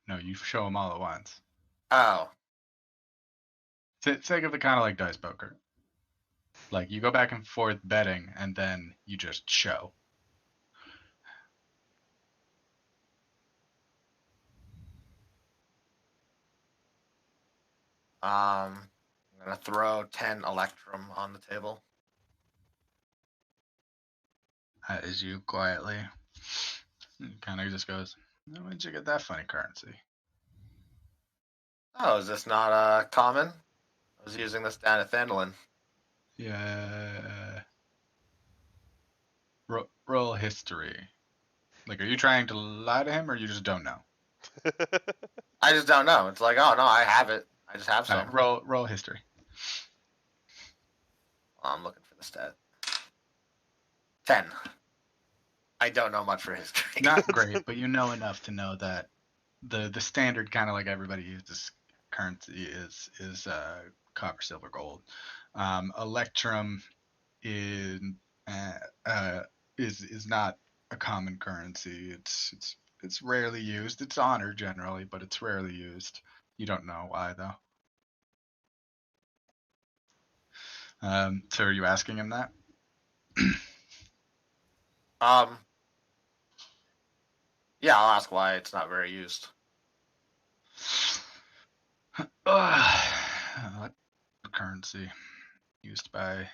No, you show them all at once. Oh, Think of it kind of like dice poker. Like you go back and forth betting, and then you just show. I'm gonna throw 10 Electrum on the table. As you quietly kind of just goes, "When did you get that funny currency?" Oh, is this not common? I was using this down at Thandalin. Yeah. Roll history. Like, are you trying to lie to him, or you just don't know? I just don't know. It's like, oh no, I have it. I just have All some. right, roll history. I'm looking for the stat. 10. I don't know much for history. Not great, but you know enough to know that the standard kind of like everybody uses currency is copper, silver, gold. Electrum is is not a common currency. It's rarely used. It's honored generally, but it's rarely used. You don't know why though. So are you asking him that? Yeah, I'll ask why it's not very used. What currency used by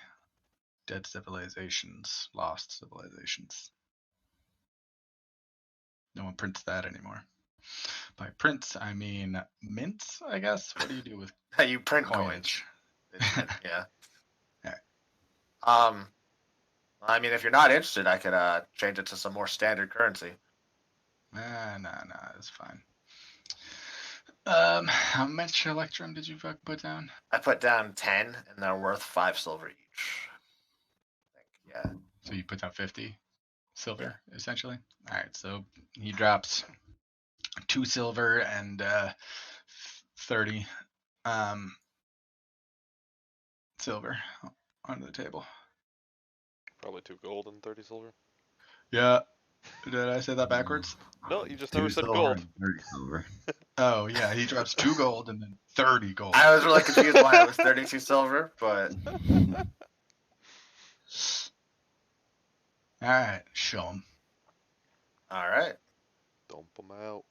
dead civilizations, lost civilizations? No one prints that anymore. By prints, I mean mints, I guess. What do you do with You print coinage? Yeah. Alright. I mean, if you're not interested, I could change it to some more standard currency. No, it's fine. How much electrum did you put down? I put down 10, and they're worth 5 silver each. Yeah. So you put down 50 silver, essentially. All right, so he drops 2 silver and 30 silver onto the table. Probably 2 gold and 30 silver. Yeah. Did I say that backwards? No, you just 2 never said silver gold. and 30 silver. Oh, yeah, he drops 2 gold and then 30 gold. I was really confused why it was 32 silver, but All right, show him. all right. Dump them out.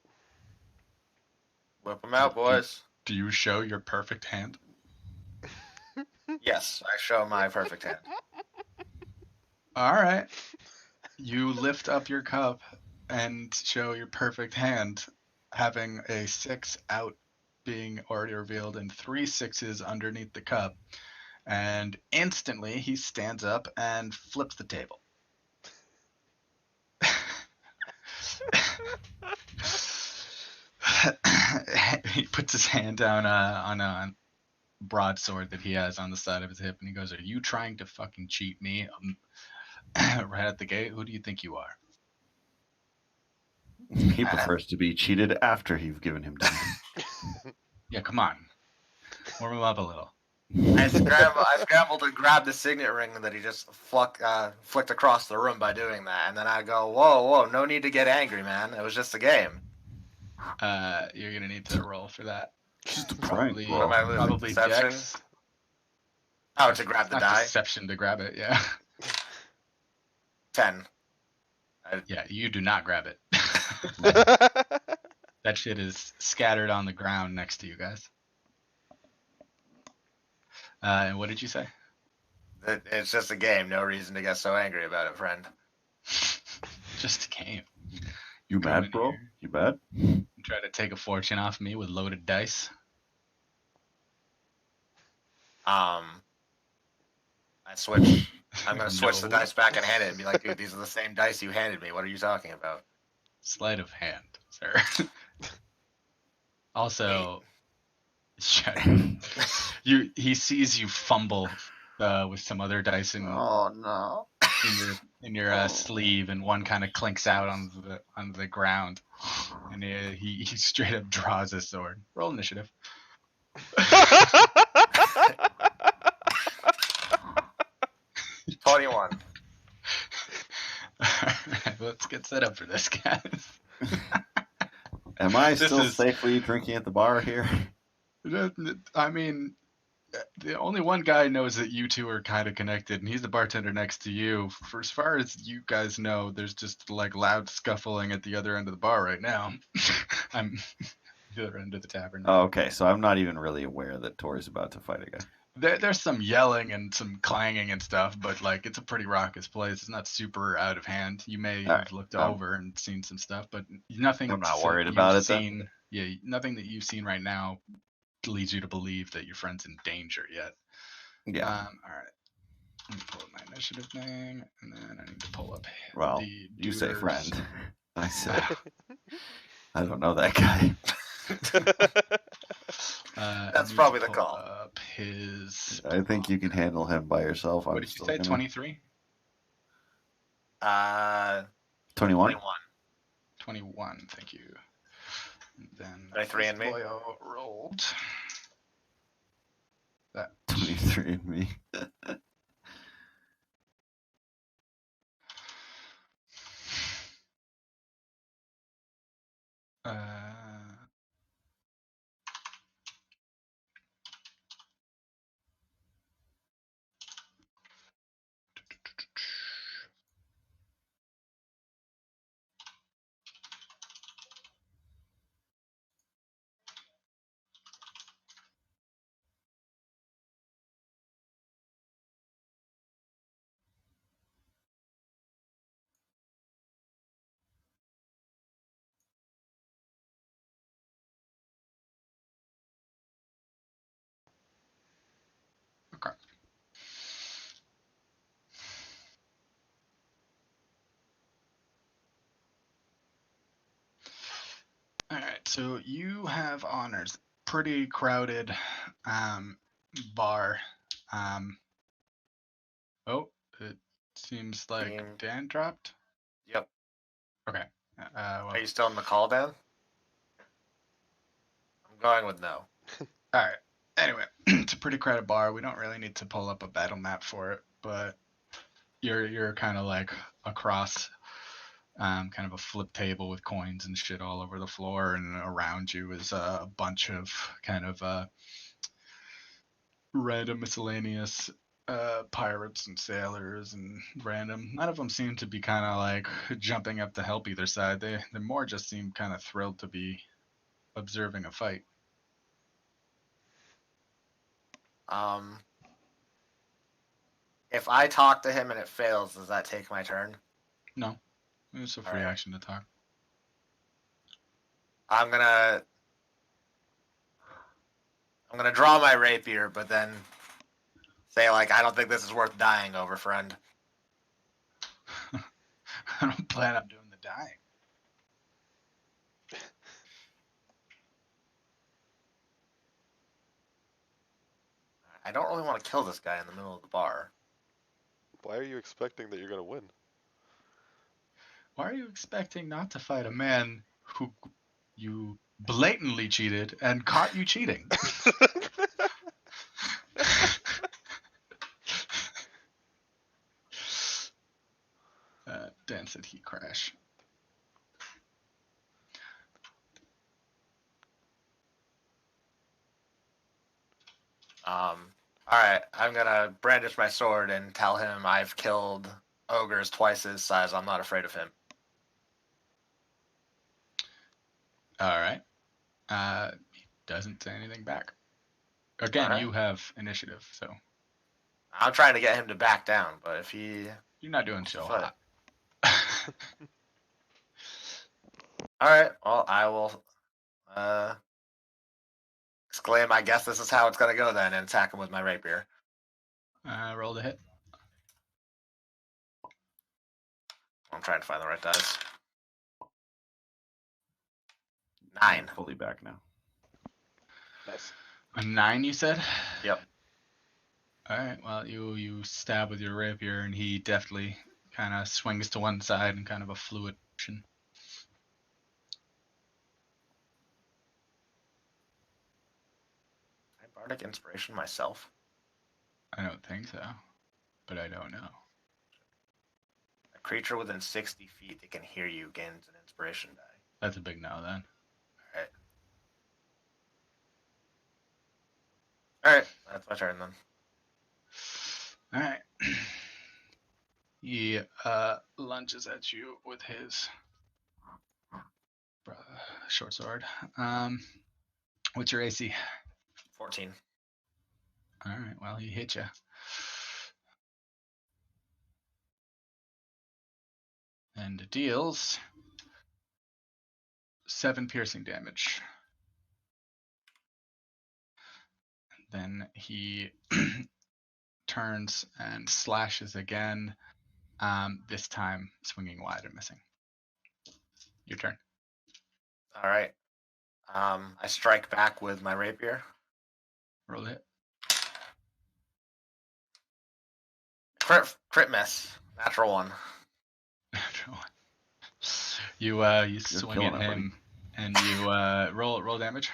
Whip them out, boys. Do you show your perfect hand? Yes, I show my perfect hand. All right. You lift up your cup and show your perfect hand, having a 6 out being already revealed and 3 6s underneath the cup. And instantly he stands up and flips the table. He puts his hand down on a broadsword that he has on the side of his hip, and he goes, "Are you trying to fucking cheat me right at the gate? Who do you think you are?" He prefers to be cheated after you've given him time. Yeah, come on, warm him up a little. I scrambled to grab the signet ring that he just flicked across the room by doing that, and then I go, whoa, no need to get angry, man. It was just a game. You're gonna need to roll for that. Just a Probably, prank. What am I losing? probably Deception? Dex. Oh, to grab the Not die? deception to grab it. Yeah. 10. Yeah, you do not grab it. That shit is scattered on the ground next to you guys. And what did you say? It's just a game. No reason to get so angry about it, friend. Just a game. You Come mad, in bro? here. You bad? You try to take a fortune off me with loaded dice. I switch. I'm gonna switch the No. dice back and hand it and be like, dude, these are the same dice you handed me. What are you talking about? Sleight of hand, sir. Also, he sees you fumble with some other dice in Oh no. your in your sleeve, and one kind of clinks out on the ground, and he straight up draws his sword. Roll initiative. 21. Alright, let's get set up for this, guys. Am I This still is- safely drinking at the bar here? I mean, the only one guy knows that you two are kind of connected, and he's the bartender next to you. For as far as you guys know, there's just like loud scuffling at the other end of the bar right now. I'm the other end of the tavern. Oh, okay, so I'm not even really aware that Tori's about to fight a guy. There's some yelling and some clanging and stuff, but like it's a pretty raucous place. It's not super out of hand. You may All have right, looked um, over and seen some stuff, but nothing. I'm not that worried you've about it then. seen, yeah, nothing that you've seen right now leads you to believe that your friend's in danger yet. Yeah. All right. Let me pull up my initiative thing, and then I need to pull up Well, the you say Deuter's- friend. I say I don't know that guy. I That's need probably to the pull call. Up his. I think you can handle him by yourself. What I'm did you still say? gonna... 23? 21? 21. 21. Thank you. And then 23 this and me? boyo rolled. That 23 and me. uh, okay. All right, so you have honors. Pretty crowded bar. Oh, it seems like Team. Dan dropped. Yep. Okay. Well, Are you still in the call, Dan? I'm going with no. all right. Anyway, it's a pretty crowded bar. We don't really need to pull up a battle map for it, but you're kind of like across kind of a flip table with coins and shit all over the floor, and around you is a bunch of kind of random miscellaneous pirates and sailors and random. None of them seem to be kind of like jumping up to help either side. They more just seem kind of thrilled to be observing a fight. If I talk to him and it fails, does that take my turn? No, it's a free Alright. action to talk. I'm gonna draw my rapier, but then say like, I don't think this is worth dying over, friend. I don't plan on doing the dying. I don't really want to kill this guy in the middle of the bar. Why are you expecting that you're gonna win? Why are you expecting not to fight a man who you blatantly cheated and caught you cheating? Dan said he crash. Alright, I'm gonna brandish my sword and tell him I've killed ogres twice his size. I'm not afraid of him. All right. He doesn't say anything back. Again, Alright. you have initiative, so I'm trying to get him to back down, but if he... you're not doing so Fight. hot. Alright, well, I will exclaim, I guess this is how it's gonna go then, and attack him with my rapier. Roll the hit. I'm trying to find the right dice. 9. I'm fully back now. Nice. A 9, you said? Yep. All right. Well, you stab with your rapier, and he deftly kind of swings to one side in kind of a fluid motion. Can I bardic inspiration myself? I don't think so, but I don't know. A creature within 60 feet that can hear you gains an inspiration die. That's a big no then. Alright. Alright, that's my turn then. All right. He lunges at you with his short sword. What's your AC? 14. All right. Well, he hit you. And deals 7 piercing damage. Then he turns and slashes again, this time swinging wide and missing. Your turn. Alright. I strike back with my rapier. Roll it. Crit miss. Natural 1. You swing at killing it, buddy. him, and you roll damage.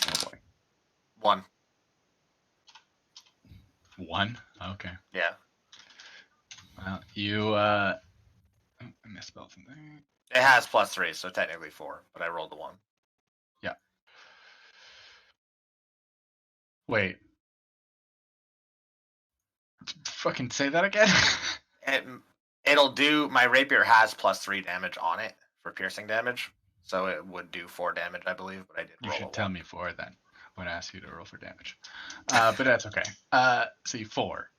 Oh boy. 1. 1. Okay. Yeah. Well, you I misspelled something. It has +3, so technically 4, but I rolled a 1. Yeah. Wait. Fucking say that again. It'll do. My rapier has +3 damage on it for piercing damage, so it would do 4 damage, I believe. But I did You roll should a tell 1. me 4 then when I ask you to roll for damage. But that's okay. So you 4.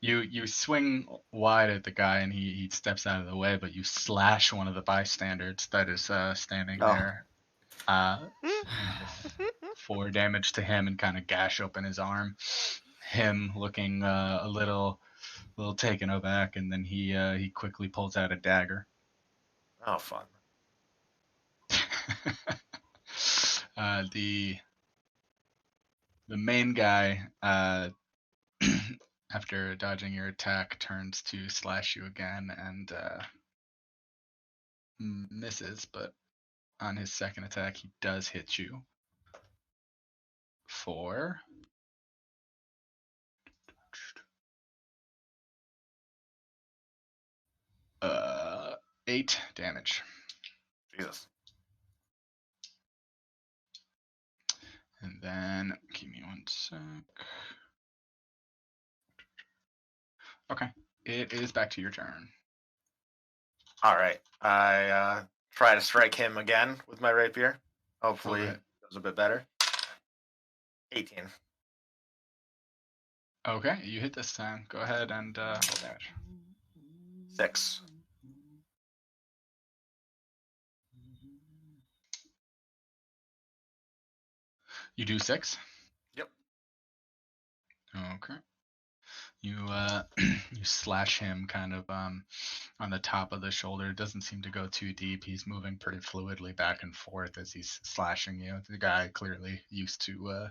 You swing wide at the guy and he steps out of the way, but you slash one of the bystanders that is standing there. 4 damage to him and kind of gash open his arm. Him looking a little taken aback, and then he quickly pulls out a dagger. Oh, fun. The main guy, after dodging your attack, turns to slash you again and misses, but on his second attack, he does hit you for 8 damage. Jesus. And then, give me one sec. Okay, it is back to your turn. All right. I try to strike him again with my rapier. Hopefully, Okay. it goes a bit better. 18. Okay, you hit this time. Go ahead and roll damage. 6. You do 6? Yep. Okay. You you slash him kind of on the top of the shoulder. It doesn't seem to go too deep. He's moving pretty fluidly back and forth as he's slashing you. The guy clearly used to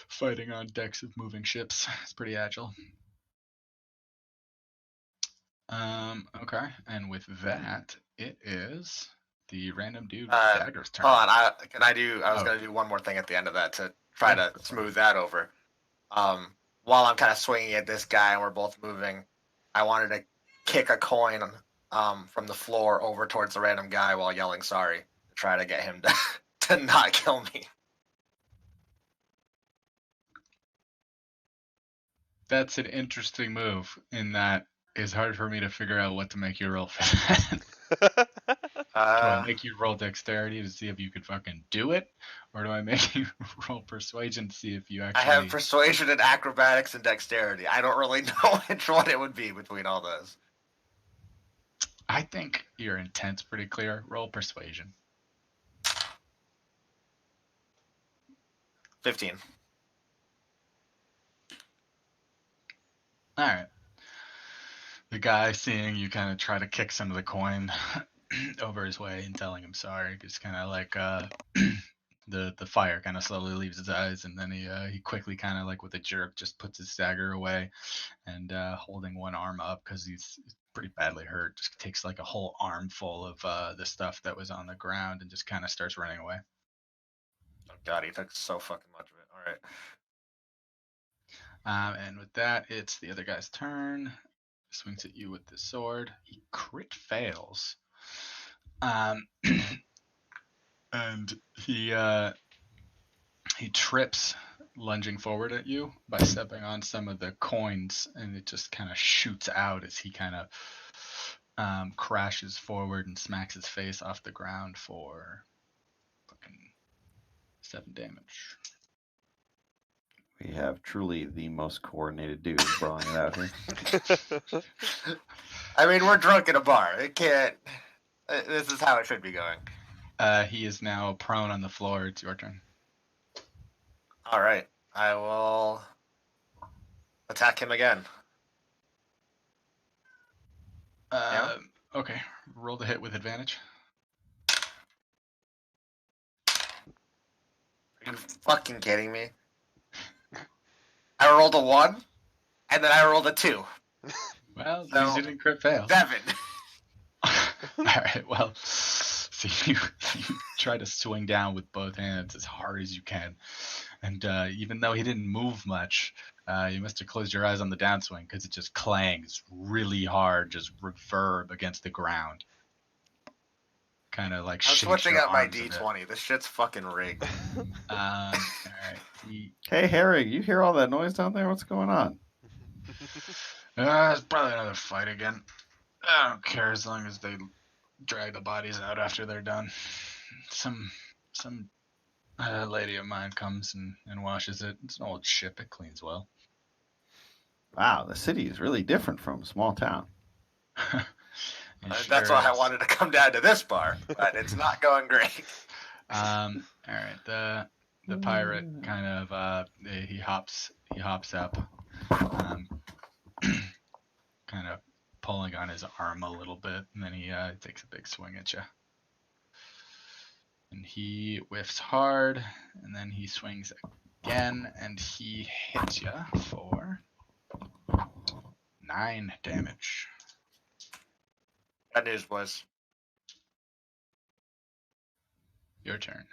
fighting on decks of moving ships. It's pretty agile. Okay, and with that, it is the random dude with dagger's turn. Hold on. I was gonna do one more thing at the end of that to try to smooth that over. While I'm kind of swinging at this guy and we're both moving, I wanted to kick a coin from the floor over towards the random guy while yelling sorry to try to get him to not kill me. That's an interesting move in that it's hard for me to figure out what to make you roll for that. Do I make you roll dexterity to see if you could fucking do it? Or do I make you roll persuasion to see if you actually... I have persuasion and acrobatics and dexterity. I don't really know which one it would be between all those. I think your intent's pretty clear. Roll persuasion. 15. Alright. The guy, seeing you kind of try to kick some of the coin over his way and telling him sorry, just kind of like the fire kind of slowly leaves his eyes, and then he quickly kind of like with a jerk just puts his dagger away, and holding one arm up because he's pretty badly hurt, just takes like a whole armful of the stuff that was on the ground and just kind of starts running away. Oh god, he took so fucking much of it. All right. And with that, it's the other guy's turn. Swings at you with the sword. He crit fails. And he trips lunging forward at you by stepping on some of the coins, and it just kind of shoots out as he kind of crashes forward and smacks his face off the ground for fucking 7 damage. We have truly the most coordinated dude brawling it out here. I mean, we're drunk at a bar. It can't. This is how it should be going. He is now prone on the floor. It's your turn. All right. I will attack him again. Yeah. Okay, roll the hit with advantage. Are you fucking kidding me? I rolled a 1, and then I rolled a 2. Well, So, you didn't crit fail. 7. All right. Well, so you try to swing down with both hands as hard as you can, and even though he didn't move much, you must have closed your eyes on the downswing because it just clangs really hard, just reverb against the ground. Kind of like I'm shakes switching your up my arms a bit. D20. This shit's fucking rigged. All right. Hey, Harry, you hear all that noise down there? What's going on? It's probably another fight again. I don't care as long as they drag the bodies out after they're done. Some lady of mine comes and washes it. It's an old ship. It cleans well. Wow, the city is really different from a small town. That's why I wanted to come down to this bar, but it's not going great. All right. The pirate kind of he hops up, kind of pulling on his arm a little bit, and then he takes a big swing at you. And he whiffs hard, and then he swings again, and he hits you for 9 damage. Bad news, boys. Your turn.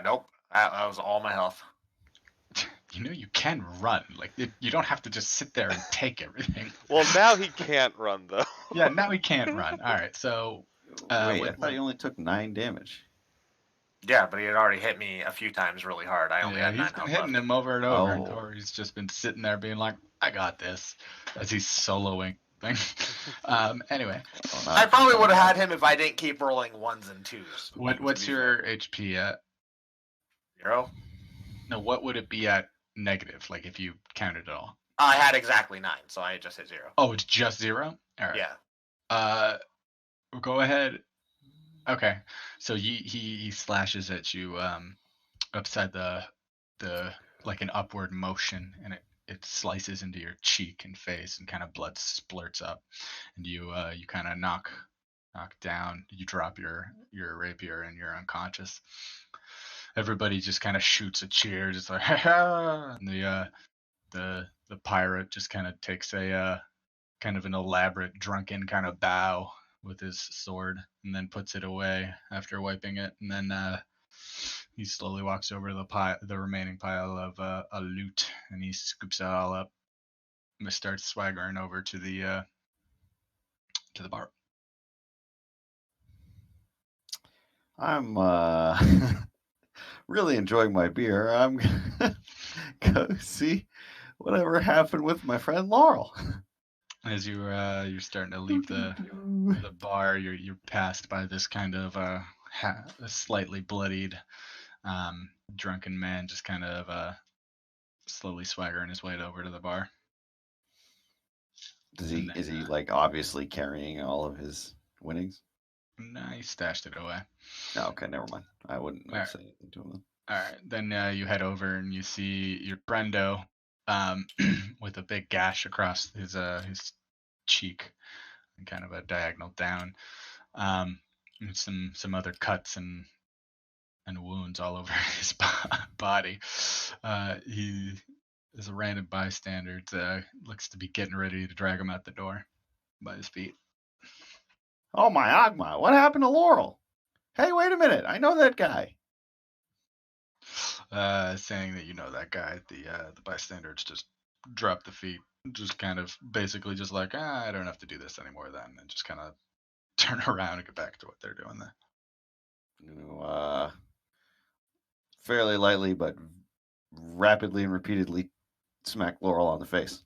Nope. That was all my health. You know you can run. Like you don't have to just sit there and take everything. Well, now he can't run though. Yeah, now he can't run. All right, so Wait, I what- thought he only took 9 damage. Yeah, but he had already hit me a few times really hard. I only yeah, had 9 he's been health hitting left. him over and over, Oh. or he's just been sitting there being like, "I got this," as he's soloing thing. Anyway, I probably would have had him if I didn't keep rolling 1s and 2s. what's your HP at? 0? No, what would it be at negative? Like if you counted it all? I had exactly 9, so I just hit 0. Oh, it's just 0. All right. Yeah. Go ahead. Okay, so he slashes at you upside the like an upward motion, and it slices into your cheek and face, and kind of blood splurts up, and you kind of knock down. You drop your rapier, and you're unconscious. Everybody just kind of shoots a cheer, just like and the pirate just kind of takes a kind of an elaborate drunken kind of bow with his sword, and then puts it away after wiping it, and then he slowly walks over to the remaining pile of loot, and he scoops it all up and starts swaggering over to the bar. I'm really enjoying my beer. I'm gonna go see whatever happened with my friend Laurel. As you're starting to leave the bar, you're passed by this kind of a slightly bloodied drunken man, just kind of slowly swaggering his way over to the bar. Is he like obviously carrying all of his winnings? No, he stashed it away. No, okay, never mind. I wouldn't Alright. say anything to him. All right, then you head over and you see your Brendo with a big gash across his cheek and kind of a diagonal down, and some other cuts and and wounds all over his body. He is a random bystander. Looks to be getting ready to drag him out the door by his feet. Oh my Agma, what happened to Laurel? Hey, wait a minute, I know that guy. Saying that you know that guy, the bystanders just drop the feet, just kind of basically just like, I don't have to do this anymore then, and just kind of turn around and get back to what they're doing there. You fairly lightly but rapidly and repeatedly smack Laurel on the face.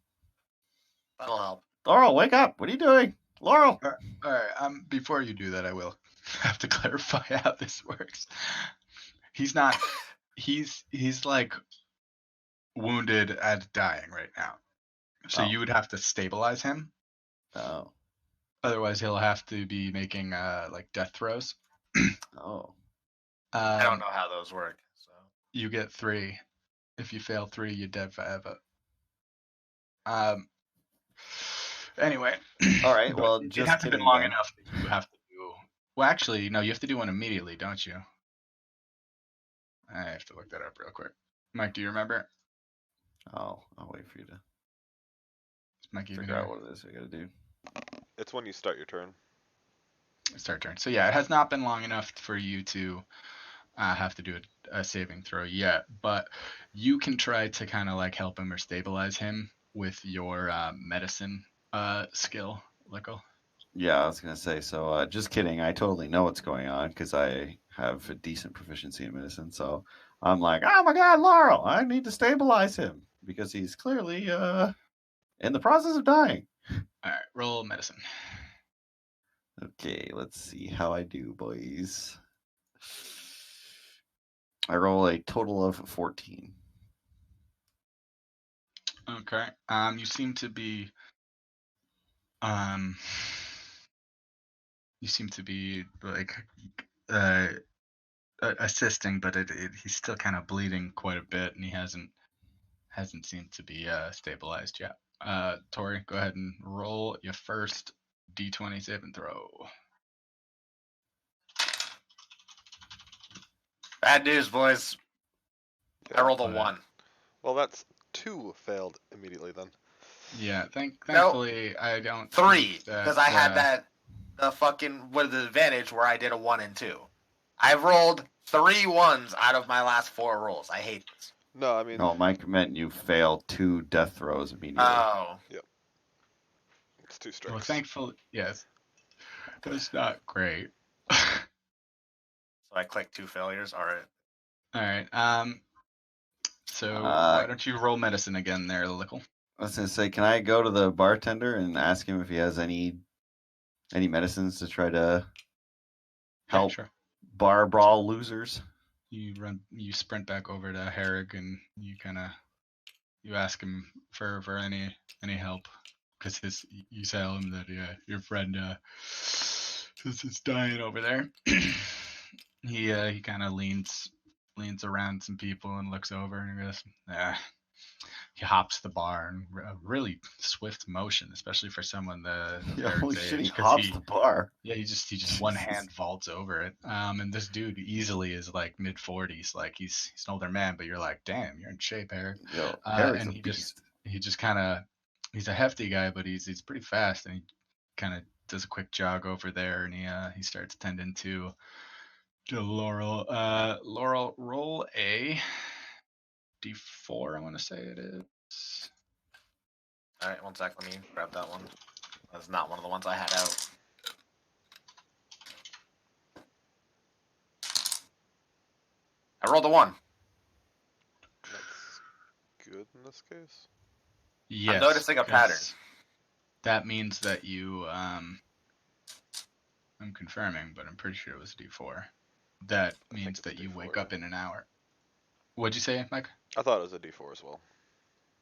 That'll help. Laurel, wake up! What are you doing? Laurel! All right. Before you do that, I will have to clarify how this works. He's not. He's like wounded and dying right now. So Oh. you would have to stabilize him. Oh. Otherwise, he'll have to be making like death throws. Oh. I don't know how those work. So You get 3. If you fail 3, you're dead forever. Anyway. All right. But Well, it just hasn't been kidding long then. enough that you have to do. Well, actually, no. You have to do one immediately, don't you? I have to look that up real quick. Mike, do you remember? Oh, I'll wait for you to Is Mike even figure here? out what it is I gotta do. It's when you start your turn. Start turn. So yeah, it has not been long enough for you to have to do a saving throw yet, but you can try to kind of like help him or stabilize him with your medicine skill, Lickle. Yeah, I was gonna say. So, just kidding. I totally know what's going on because I have a decent proficiency in medicine. So I'm like, oh my God, Laurel! I need to stabilize him because he's clearly in the process of dying. All right, roll medicine. Okay, let's see how I do, boys. I roll a total of 14. Okay. You seem to be like uh assisting, but he's still kind of bleeding quite a bit, and he hasn't seemed to be stabilized yet. Tori, go ahead and roll your first d20 saving throw. bad news, boys. I rolled a What? 1. Well, that's 2 failed immediately then. Yeah, No, thankfully I don't 3 think that because I had the fucking with the advantage where I did a 1 and 2. I've rolled 3 1s out of my last 4 rolls. I hate this. No, I mean, No, Mike meant you fail 2 death throws immediately. Oh, it's 2 well, strikes. thankfully, yes, it's not great. so I clicked 2 failures. All right. All right. So Uh, why don't you roll medicine again, there, Lickle? I was gonna say, can I go to the bartender and ask him if he has any medicines to try to help Yeah, sure. bar brawl losers? You sprint back over to Herrick, and you ask him for any help, because you tell him that your friend is dying over there. He kind of leans around some people and looks over and goes, he hops the bar in a really swift motion, especially for someone Yeah, Eric's holy shit, he age, because hops the bar. yeah, he just one hand vaults over it. And this dude easily is like mid-40s, like he's an older man, but you're like, damn, you're in shape, Eric. Yo, Eric's And a beast. he just kind of he's a hefty guy, but he's pretty fast, and he kind of does a quick jog over there, and he starts tending to Laurel. Laurel, roll a d4. I want to say it is. All right, 1 sec. Let me grab that one. That's not one of the ones I had out. I rolled a 1. That's good in this case. Yes, I'm noticing a pattern. That means that you I'm confirming, but I'm pretty sure it was a D4. That I think means it's a that you wake D4. up in an hour. What'd you say, Mike? I thought it was a D4 as well.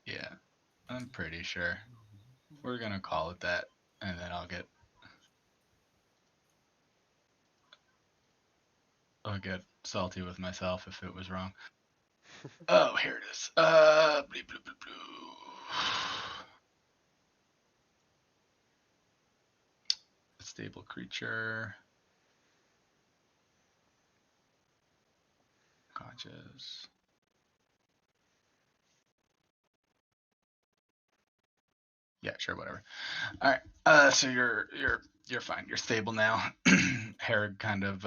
Yeah, I'm pretty sure. We're gonna call it that, and then I'll get salty with myself if it was wrong. Oh, here it is. Blee, blee, blee, blee. Stable creature. Beverages. Yeah, sure, whatever. All right. So you're fine. You're stable now. Herod kind of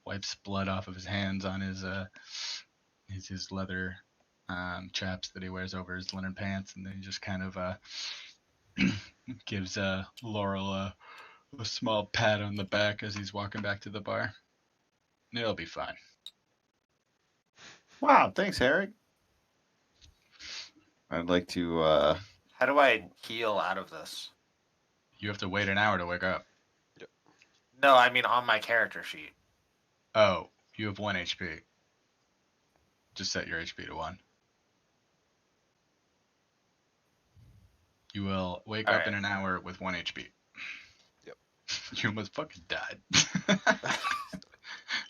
wipes blood off of his hands on his leather chaps that he wears over his linen pants, and then he just kind of gives Laurel a small pat on the back as he's walking back to the bar. It'll be fine. Wow, thanks, Eric. I'd like to. How do I heal out of this? You have to wait an hour to wake up. No, I mean on my character sheet. Oh, you have 1 HP. Just set your HP to 1. You will wake All up right. in an hour with 1 HP. Yep. You almost fucking died.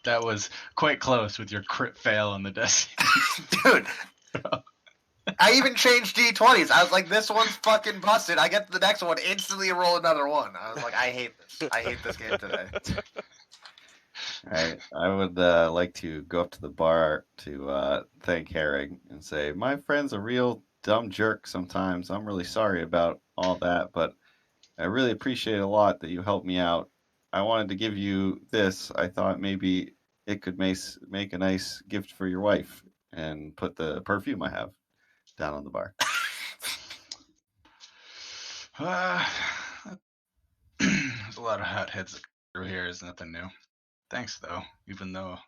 That was quite close with your crit fail on the desk. Dude, I even changed D20s. I was like, this one's fucking busted. I get to the next one, instantly roll another one. I was like, I hate this. I hate this game today. All right, I would like to go up to the bar to thank Herring and say, my friend's a real dumb jerk sometimes. I'm really sorry about all that, but I really appreciate a lot that you helped me out. I wanted to give you this. I thought maybe it could make a nice gift for your wife, and put the perfume I have down on the bar. There's a lot of hotheads through here. Is nothing new. Thanks, though, even though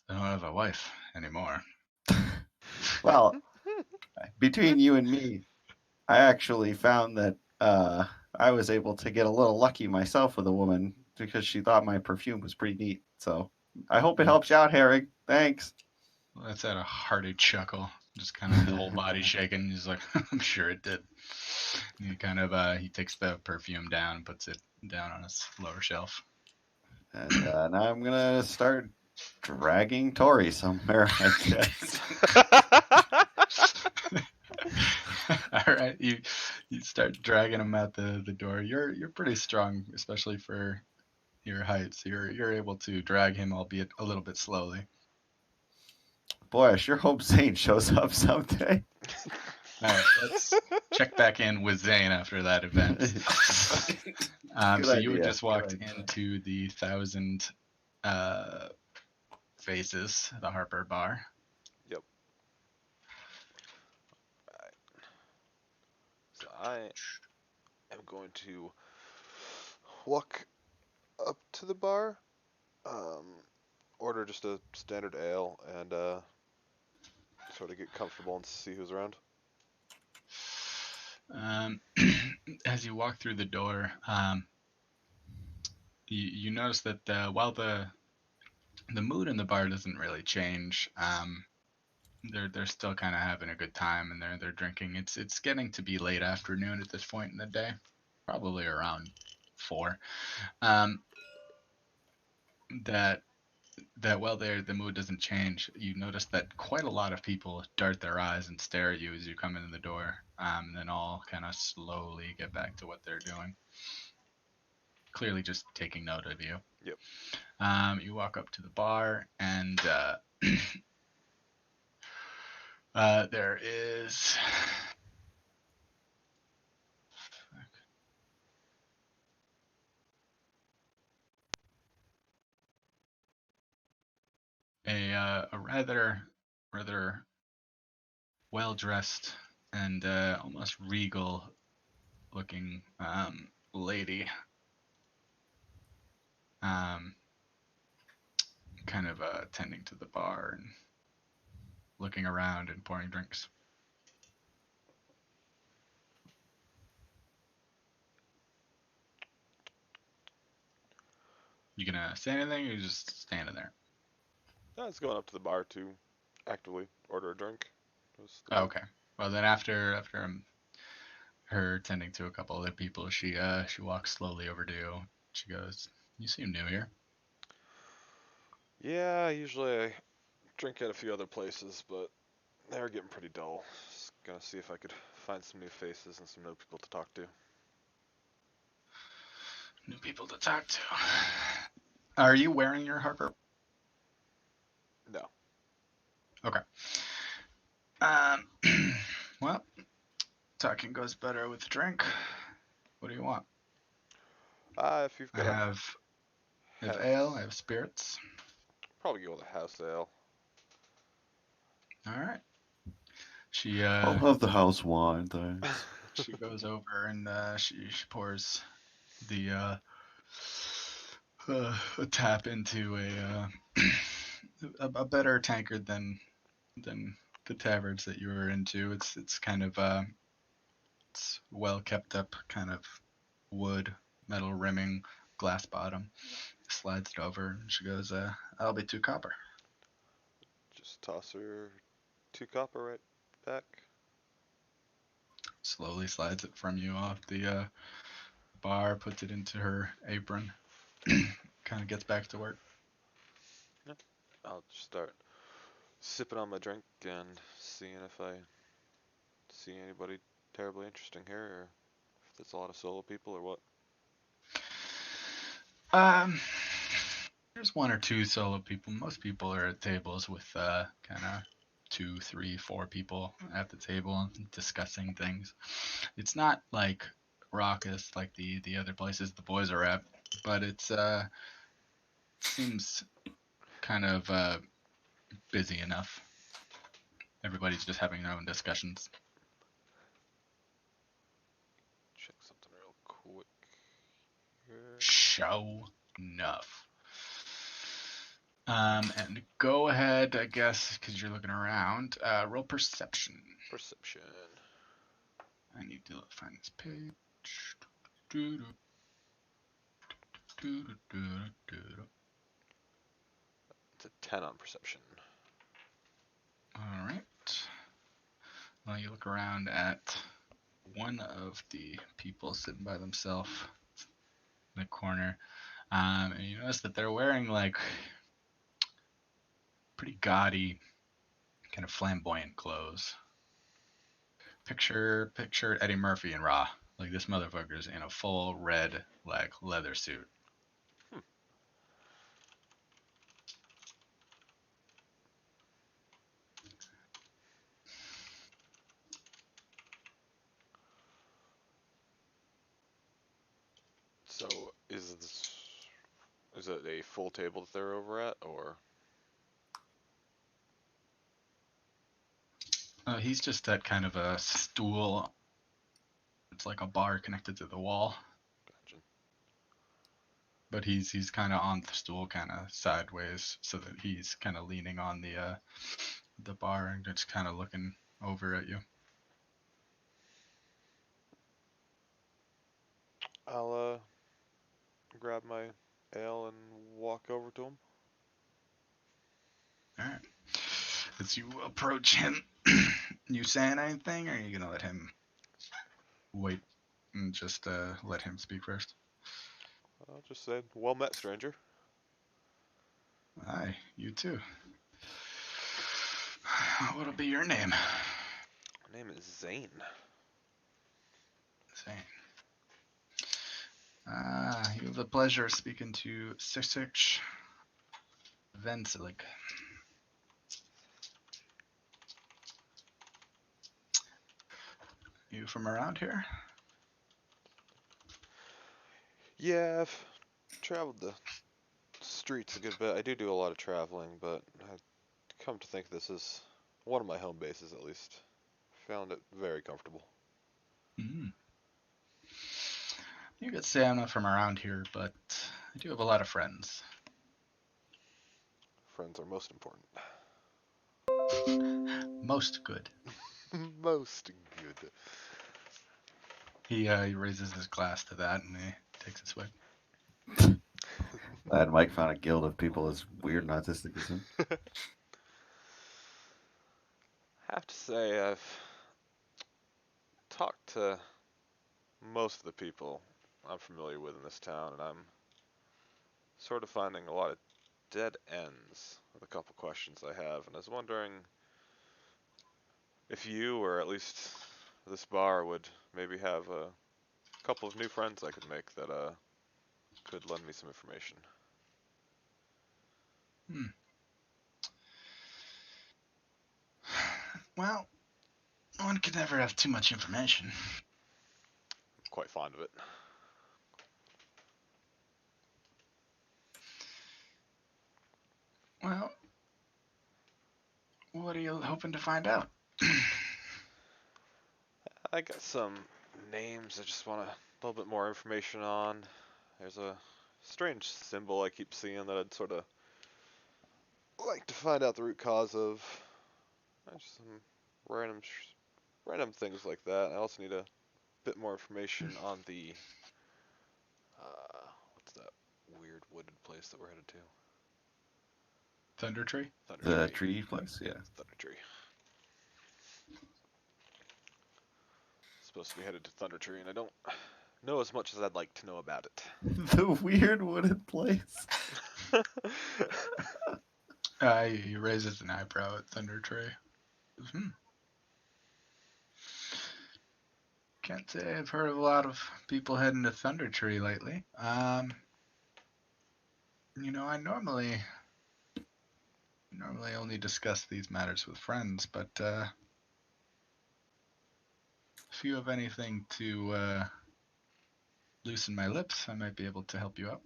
I don't have a wife anymore. Well, between you and me, I actually found that I was able to get a little lucky myself with a woman because she thought my perfume was pretty neat. So I hope it helps you out, Herring. Thanks. Well, that's at a hearty chuckle. Just kind of his whole body shaking. He's like, I'm sure it did. He kind of he takes the perfume down, puts it down on his lower shelf. And now I'm gonna start dragging Tori somewhere, I guess. All right, you start dragging him out the door. You're pretty strong, especially for your height. So you're able to drag him, albeit a little bit slowly. Boy, I sure hope Zane shows up someday. All right, let's check back in with Zane after that event. Good So you had idea. just walked into the 1,000 Faces, the Harper Bar. Yep. Alright. So I am going to walk up to the bar, order just a standard ale, and sort of get comfortable and see who's around. As you walk through the door, you notice that while the mood in the bar doesn't really change, they're still kind of having a good time, and they're drinking. It's getting to be late afternoon at this point in the day, probably around 4. That while the mood doesn't change, you notice that quite a lot of people dart their eyes and stare at you as you come in the door, and then all kind of slowly get back to what they're doing. Clearly just taking note of you. Yep. You walk up to the bar, and there is a rather well dressed and almost regal looking lady, kind of tending to the bar and looking around and pouring drinks. You gonna say anything, or you just standing there? I was going up to the bar to actively order a drink. Oh, okay. Well, then after her tending to a couple other people, she walks slowly over to you. She goes, "You seem new here." Yeah, usually I drink at a few other places, but they're getting pretty dull. Just gonna see if I could find some new faces and some new people to talk to. New people to talk to. Are you wearing your Harper? No. Okay. Well, talking goes better with a drink. What do you want? If you've I got a have ale. I house, have spirits. probably go with a house ale. All right. She I'll have the house wine, thanks. she goes over and she pours the a tap into a better tankard than the taverns that you were into. It's kind of it's well kept up, kind of wood, metal rimming, glass bottom. Slides it over, and she goes, "I'll be 2 copper." Just toss her 2 copper right back. Slowly slides it from you off the bar, puts it into her apron, kind of gets back to work. Yeah. I'll just start sipping on my drink and seeing if I see anybody terribly interesting here, or if there's a lot of solo people or what. Um, there's 1 or 2 solo people. Most people are at tables with kind of 2, 3, 4 people at the table discussing things. It's not like raucous like the other places the boys are at, but it's seems kind of busy enough. Everybody's just having their own discussions. Check something real quick here. Show enough. And go ahead, I guess, because you're looking around. Roll perception. Perception. I need to find this page. Doo-doo, doo-doo, doo-doo, doo-doo. It's a 10 on perception. All right. Well, you look around at one of the people sitting by themselves in the corner, and you notice that they're wearing like pretty gaudy, kind of flamboyant clothes. Picture Eddie Murphy in Raw. Like this motherfucker's in a full red like leather suit. Hmm. So is it a full table that they're over at, or He's just at kind of a stool. It's like a bar connected to the wall, gotcha. but he's kind of on the stool, kind of sideways, so that he's kind of leaning on the bar and just kind of looking over at you. I'll grab my ale and walk over to him. All right. As you approach him, you saying anything, or are you gonna let him wait and just let him speak first? I'll just say, "Well met, stranger." Hi, you too. What'll be your name? My name is Zane. Zane. You have the pleasure of speaking to Sisich Venselig. You from around here? Yeah, I've traveled the streets a good bit. I do a lot of traveling, but I come to think this is one of my home bases at least. Found it very comfortable. Mm. You could say I'm not from around here, but I do have a lot of friends. Friends are most important. Most good. Most good. He raises his glass to that and he takes a swig. Glad Mike found a guild of people as weird and autistic as him. I have to say, I've talked to most of the people I'm familiar with in this town, and I'm sort of finding a lot of dead ends with a couple questions I have, and I was wondering if you, or at least this bar, would maybe have a couple of new friends I could make that could lend me some information. Hmm. Well, one can never have too much information. I'm quite fond of it. Well, what are you hoping to find out? I got some names I just want a little bit more information on. There's a strange symbol I keep seeing that I'd sort of like to find out the root cause of. Just some random things like that. I also need a bit more information on the what's that weird wooded place that we're headed to? Thunder Tree? Thunder The Tree. tree place, yeah. Thunder Tree. Supposed to be headed to Thunder Tree, and I don't know as much as I'd like to know about it. The weird wooded place. He raises an eyebrow at Thunder Tree. Can't say I've heard of a lot of people heading to Thunder Tree lately. I normally only discuss these matters with friends, but if you have anything to loosen my lips, I might be able to help you out.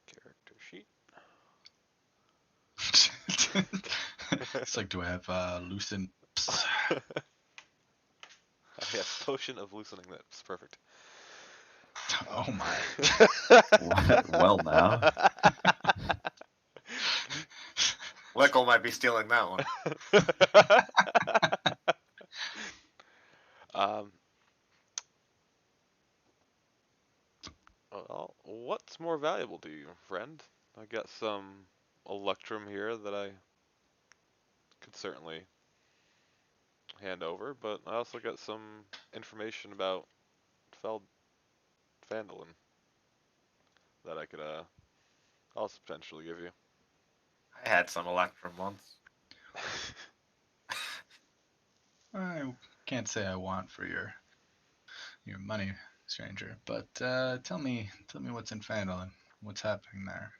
Character sheet. It's like, do I have loosen? I have potion of loosening lips. Perfect. Oh my! Well, now. Lickle might be stealing that one. um. Well, what's more valuable to you, friend? I got some electrum here that I could certainly hand over, but I also got some information about Feld Fandolin that I could also potentially give you. I had some Electrum once. I can't say I want for your money, stranger, but tell me what's in Fandolin. What's happening there?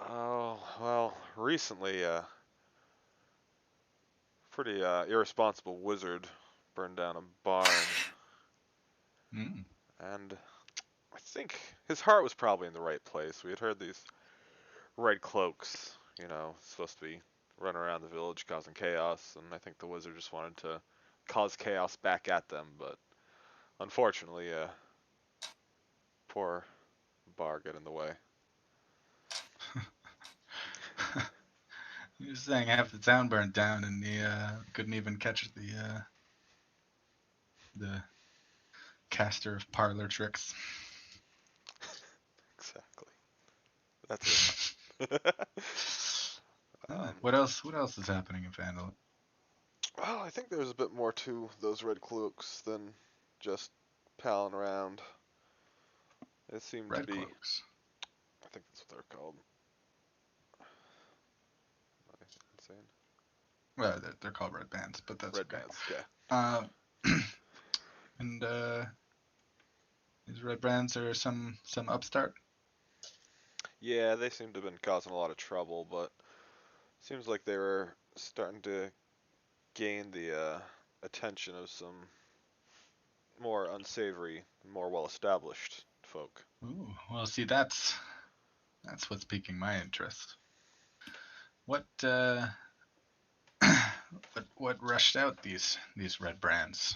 Oh, well, recently, pretty irresponsible wizard burned down a barn, Mm. and I think his heart was probably in the right place. We had heard these red cloaks, supposed to be running around the village causing chaos, and I think the wizard just wanted to cause chaos back at them, but unfortunately, poor Bar got in the way. He was saying half the town burned down, and he couldn't even catch the caster of parlor tricks. Exactly. That's it. What else? What else is happening in Fandolin? Well, I think there's a bit more to those red cloaks than just palling around. It seemed to Red be. cloaks. I think that's what they're called. Am I insane? Well, they're called red bands, but that's Red okay. bands. Okay. And these red bands are some upstart. Yeah, they seem to have been causing a lot of trouble, but seems like they were starting to gain the attention of some more unsavory, more well-established folk. Ooh, well, see, that's what's piquing my interest. What what rushed out these red brands?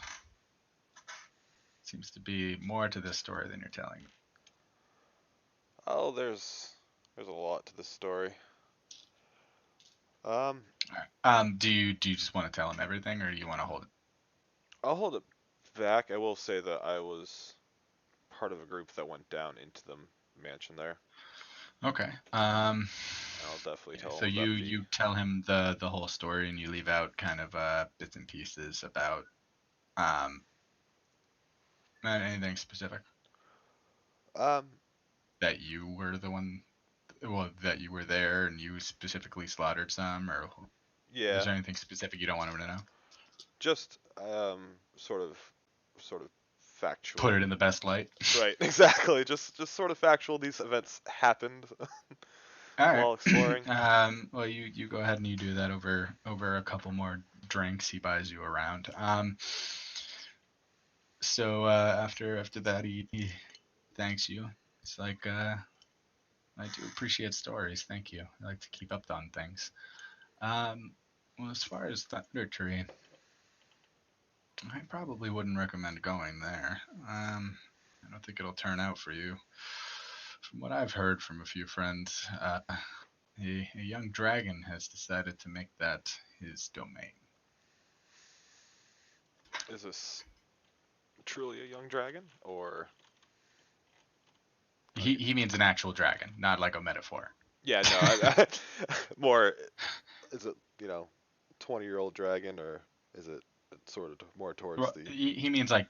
Seems to be more to this story than you're telling. Oh, there's a lot to this story. Um, Do you just want to tell him everything, or do you want to hold it? I'll hold it back. I will say that I was part of a group that went down into the mansion there. Okay. I'll definitely tell So him you about the. tell him the whole story, and you leave out kind of bits and pieces about um anything specific Um, that you were the one, well, that you were there and you specifically slaughtered some, or is yeah, there anything specific you don't want him to know? just sort of Put factual. it in the best light. Right, exactly. Just sort of factual. These events happened. All right. while exploring? Well, you go ahead and you do that over a couple more drinks. He buys you around. So after that, he thanks you. It's like I do appreciate stories. Thank you. I like to keep up on things. Well, as far as Thunder Tree, I probably wouldn't recommend going there. I don't think it'll turn out for you. From what I've heard from a few friends, a young dragon has decided to make that his domain. Is this truly a young dragon, or He means an actual dragon, not like a metaphor. yeah, no, more? Is it 20-year-old dragon, or is it sort of more towards Well, the? he means like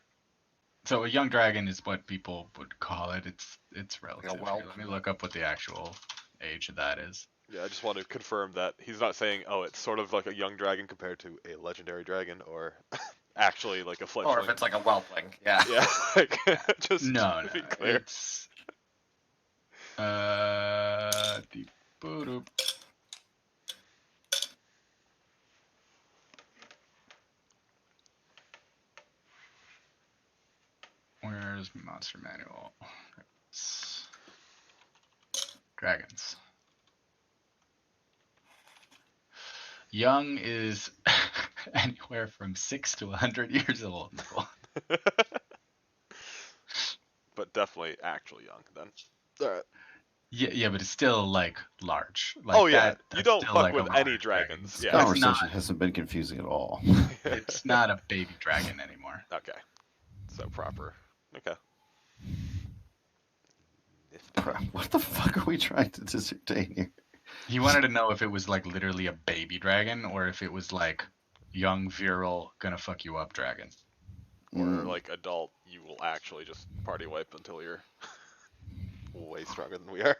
so a young dragon is what people would call it. It's relative. Here, whelp. let me look up what the actual age of that is. Yeah, I just want to confirm that he's not saying, oh, it's sort of like a young dragon compared to a legendary dragon, or actually like a fledgling. Or if it's like a whelpling. Yeah. Yeah, like, just No, to be no, clear. it's the boop. Where's my monster manual? It's dragons. Young is anywhere from 6 to 100 years old. But definitely actually young then. All right. Yeah, but it's still like large. Like Oh yeah, that's you don't still fuck like a with any large dragons. This Yeah. It's conversation not. hasn't been confusing at all. It's not a baby dragon anymore. Okay. So proper. Okay. What the fuck are we trying to dissertate here? He wanted to know if it was like literally a baby dragon or if it was like young, virile, gonna fuck you up dragon. Or Mm. like adult, you will actually just party wipe until you're way stronger than we are.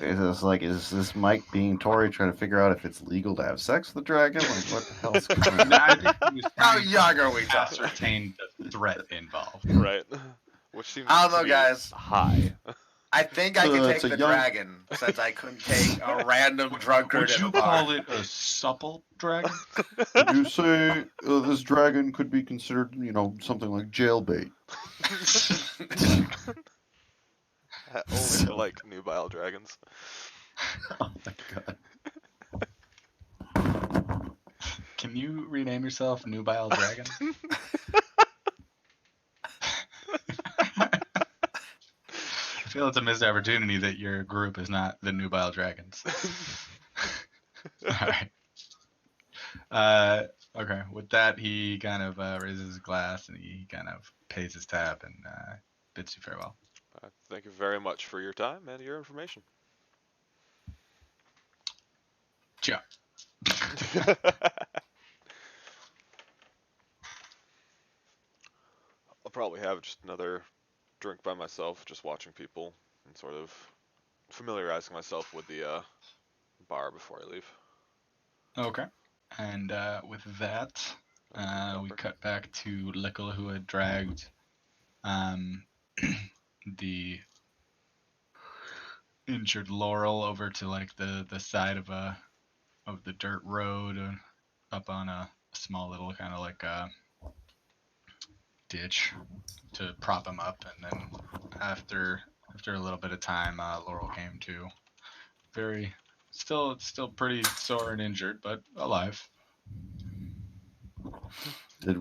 Is this Mike being Tory trying to figure out if it's legal to have sex with the dragon? Like, what the hell's going on? No, I think he was How trying young to are we talking? ascertain the threat involved. Right. Which seems I don't to know, be guys. high. I think I can It's take a the young- dragon since I couldn't take a random drunkard Would in a you bar. call it a supple dragon? Would you say this dragon could be considered, something like jailbait? Only for like nubile dragons. Oh my god. Can you rename yourself Nubile Dragon? I feel it's a missed opportunity that your group is not the Nubile Dragons. Alright. Okay, with that, he kind of raises his glass and he kind of pays his tab and bids you farewell. Thank you very much for your time and your information. Ciao. I'll probably have just another drink by myself, just watching people and sort of familiarizing myself with the bar before I leave. Okay. And with that, we cut back to Lickle, who had dragged the injured Laurel over to like the side of the dirt road, up on a small little kind of like ditch to prop him up, and then after a little bit of time, Laurel came to, very still pretty sore and injured, but alive. Did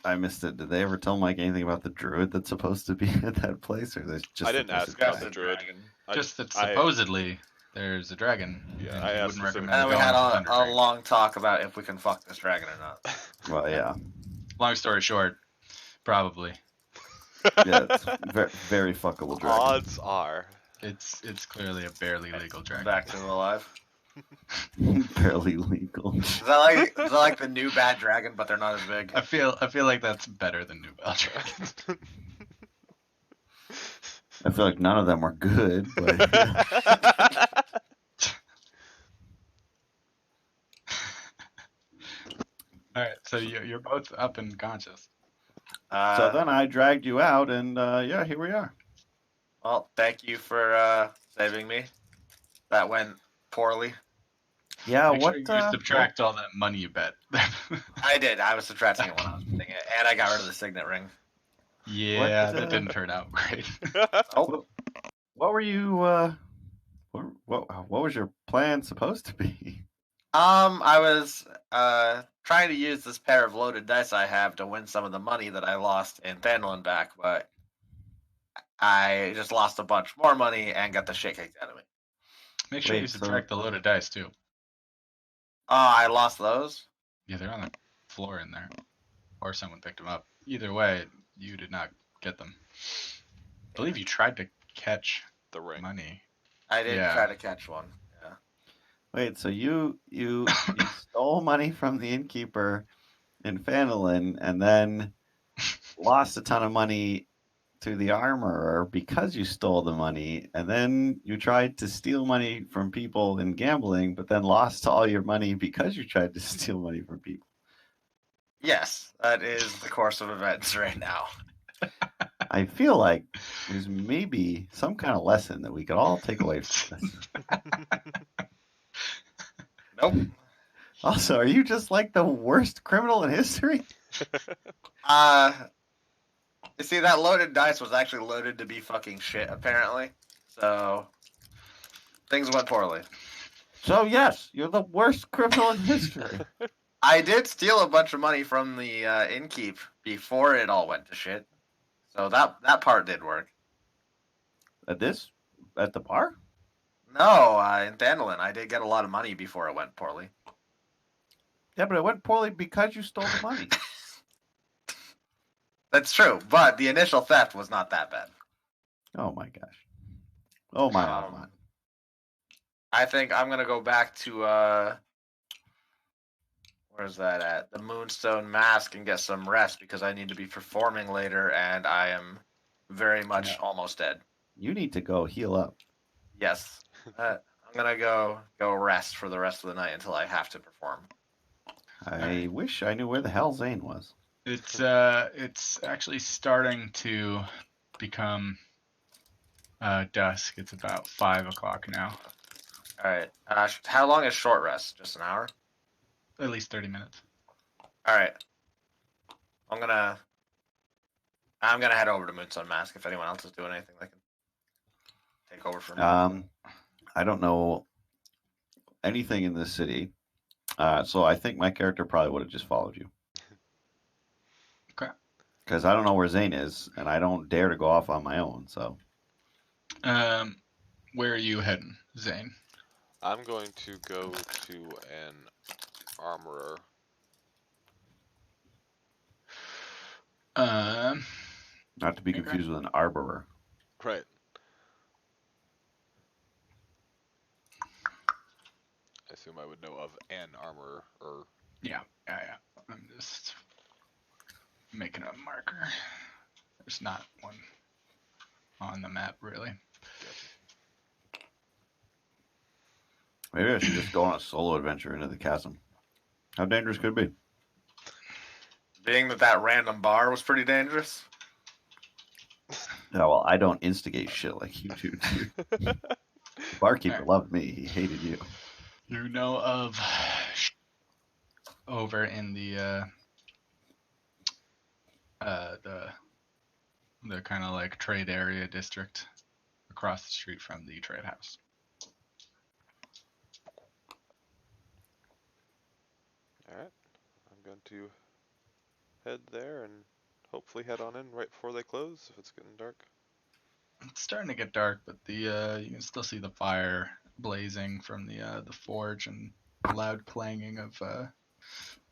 I missed it? Did they ever tell Mike anything about the druid that's supposed to be at that place, or they just? I didn't ask about the druid. Just that supposedly there's a dragon. Yeah, and I he asked wouldn't recommend And then we going had to Thunder a Tree. long talk about if we can fuck this dragon or not. Well, yeah, Long story short, probably. yeah, it's very, very fuckable dragon. Odds are. It's clearly a barely legal dragon. Back to alive. Barely legal. Is that like the new bad dragon, but they're not as big? I feel like that's better than Nubile Dragon. I feel like none of them are good, but All right, so you're both up and conscious. so then I dragged you out, and yeah, here we are. Well, thank you for saving me. that went poorly. Yeah, Make sure what? you subtract all that money you bet. I did. I was subtracting it when I was betting it, and I got rid of the signet ring. Yeah, that didn't turn out great. Oh, What were you? What was your plan supposed to be? I was trying to use this pair of loaded dice I have to win some of the money that I lost in Phandalin back, but I just lost a bunch more money and got the shit kicked out of me. Make sure you Wait, so subtract the loaded dice too. Oh, I lost those? Yeah, they're on the floor in there, or someone picked them up. Either way, you did not get them. I believe you tried to catch The ring. money. I did Yeah. try to catch one. Yeah. wait, so you stole money from the innkeeper in Phandalin and then lost a ton of money to the armorer because you stole the money, and then you tried to steal money from people in gambling, but then lost all your money because you tried to steal money from people. Yes, that is the course of events right now. I feel like there's maybe some kind of lesson that we could all take away from this. Nope. Also, are you just like the worst criminal in history? You see, that loaded dice was actually loaded to be fucking shit, apparently. So, things went poorly. So yes, you're the worst criminal in history. I did steal a bunch of money from the innkeep before it all went to shit. So that part did work. At the bar? No, in Phandalin, I did get a lot of money before it went poorly. Yeah, but it went poorly because you stole the money. That's true, but the initial theft was not that bad. Oh my gosh. Oh my, oh my. I think I'm gonna go back to where's that at? The Moonstone Mask and get some rest because I need to be performing later and I am very much almost dead. You need to go heal up. Yes. I'm gonna go rest for the rest of the night until I have to perform. I wish I knew where the hell Zane was. It's actually starting to become dusk. It's about 5 o'clock now. All right. How long is short rest? Just an hour? At least 30 minutes. All right. I'm gonna head over to Moonstone Mask if anyone else is doing anything they can take over for me. I don't know anything in this city, so I think my character probably would have just followed you. Okay. Because I don't know where Zane is, and I don't dare to go off on my own. So, Where are you heading, Zane? I'm going to go to an armorer. not to be confused with an arborer. Right. I assume I would know of an armorer, or Yeah. I'm just making a marker. There's not one on the map, really. Maybe I should just go on a solo adventure into the chasm. How dangerous could it be? Being that random bar was pretty dangerous. No, well, I don't instigate shit like you do. The barkeeper loved me. He hated you. You know of over in the kind of like trade area district across the street from the trade house. Alright. I'm going to head there and hopefully head on in right before they close if it's getting dark. It's starting to get dark, but the you can still see the fire blazing from the forge and loud clanging of a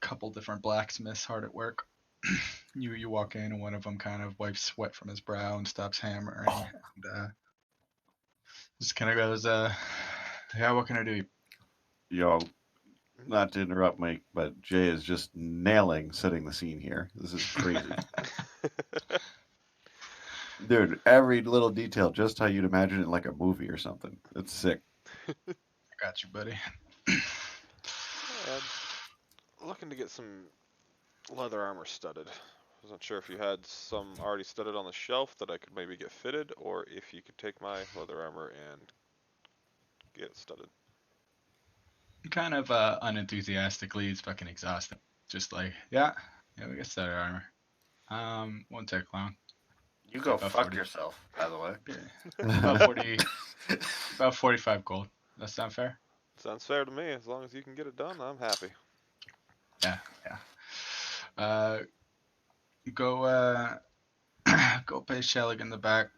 couple different blacksmiths hard at work. You walk in and one of them kind of wipes sweat from his brow and stops hammering and just kind of goes, yeah, what can I do? Yo, not to interrupt, Mike, but Jay is just nailing setting the scene here. This is crazy. Dude, every little detail, just how you'd imagine it in like a movie or something. It's sick. I got you, buddy. And looking to get some leather armor studded. Wasn't sure if you had some already studded on the shelf that I could maybe get fitted, or if you could take my leather armor and get it studded? Kind of unenthusiastically, he's fucking exhausted. Just like, yeah, we got studded armor. Won't take long. You go About fuck 40. yourself, by the way. Yeah, about 40, about 45 gold. That sound fair? Sounds fair to me. As long as you can get it done, I'm happy. Yeah. Go go pay Shellig in the back.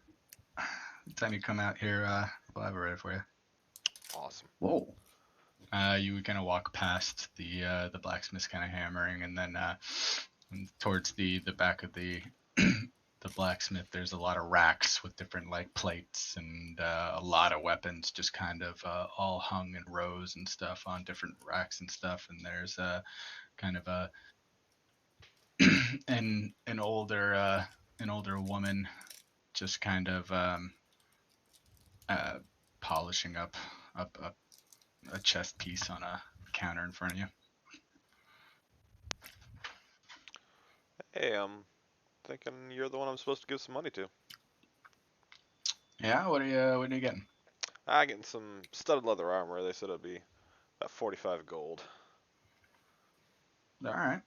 Time you come out here, we'll have it ready for you. Awesome. Whoa. You kind of walk past the blacksmith kind of hammering, and then towards the back of the the blacksmith, there's a lot of racks with different like plates and a lot of weapons, just kind of all hung in rows and stuff on different racks and stuff. And there's kind of a an older woman, just kind of uh, polishing up a chest piece on a counter in front of you. Hey, I'm thinking you're the one I'm supposed to give some money to. Yeah, what are you getting? I'm getting some studded leather armor. They said it'd be about 45 gold. All right.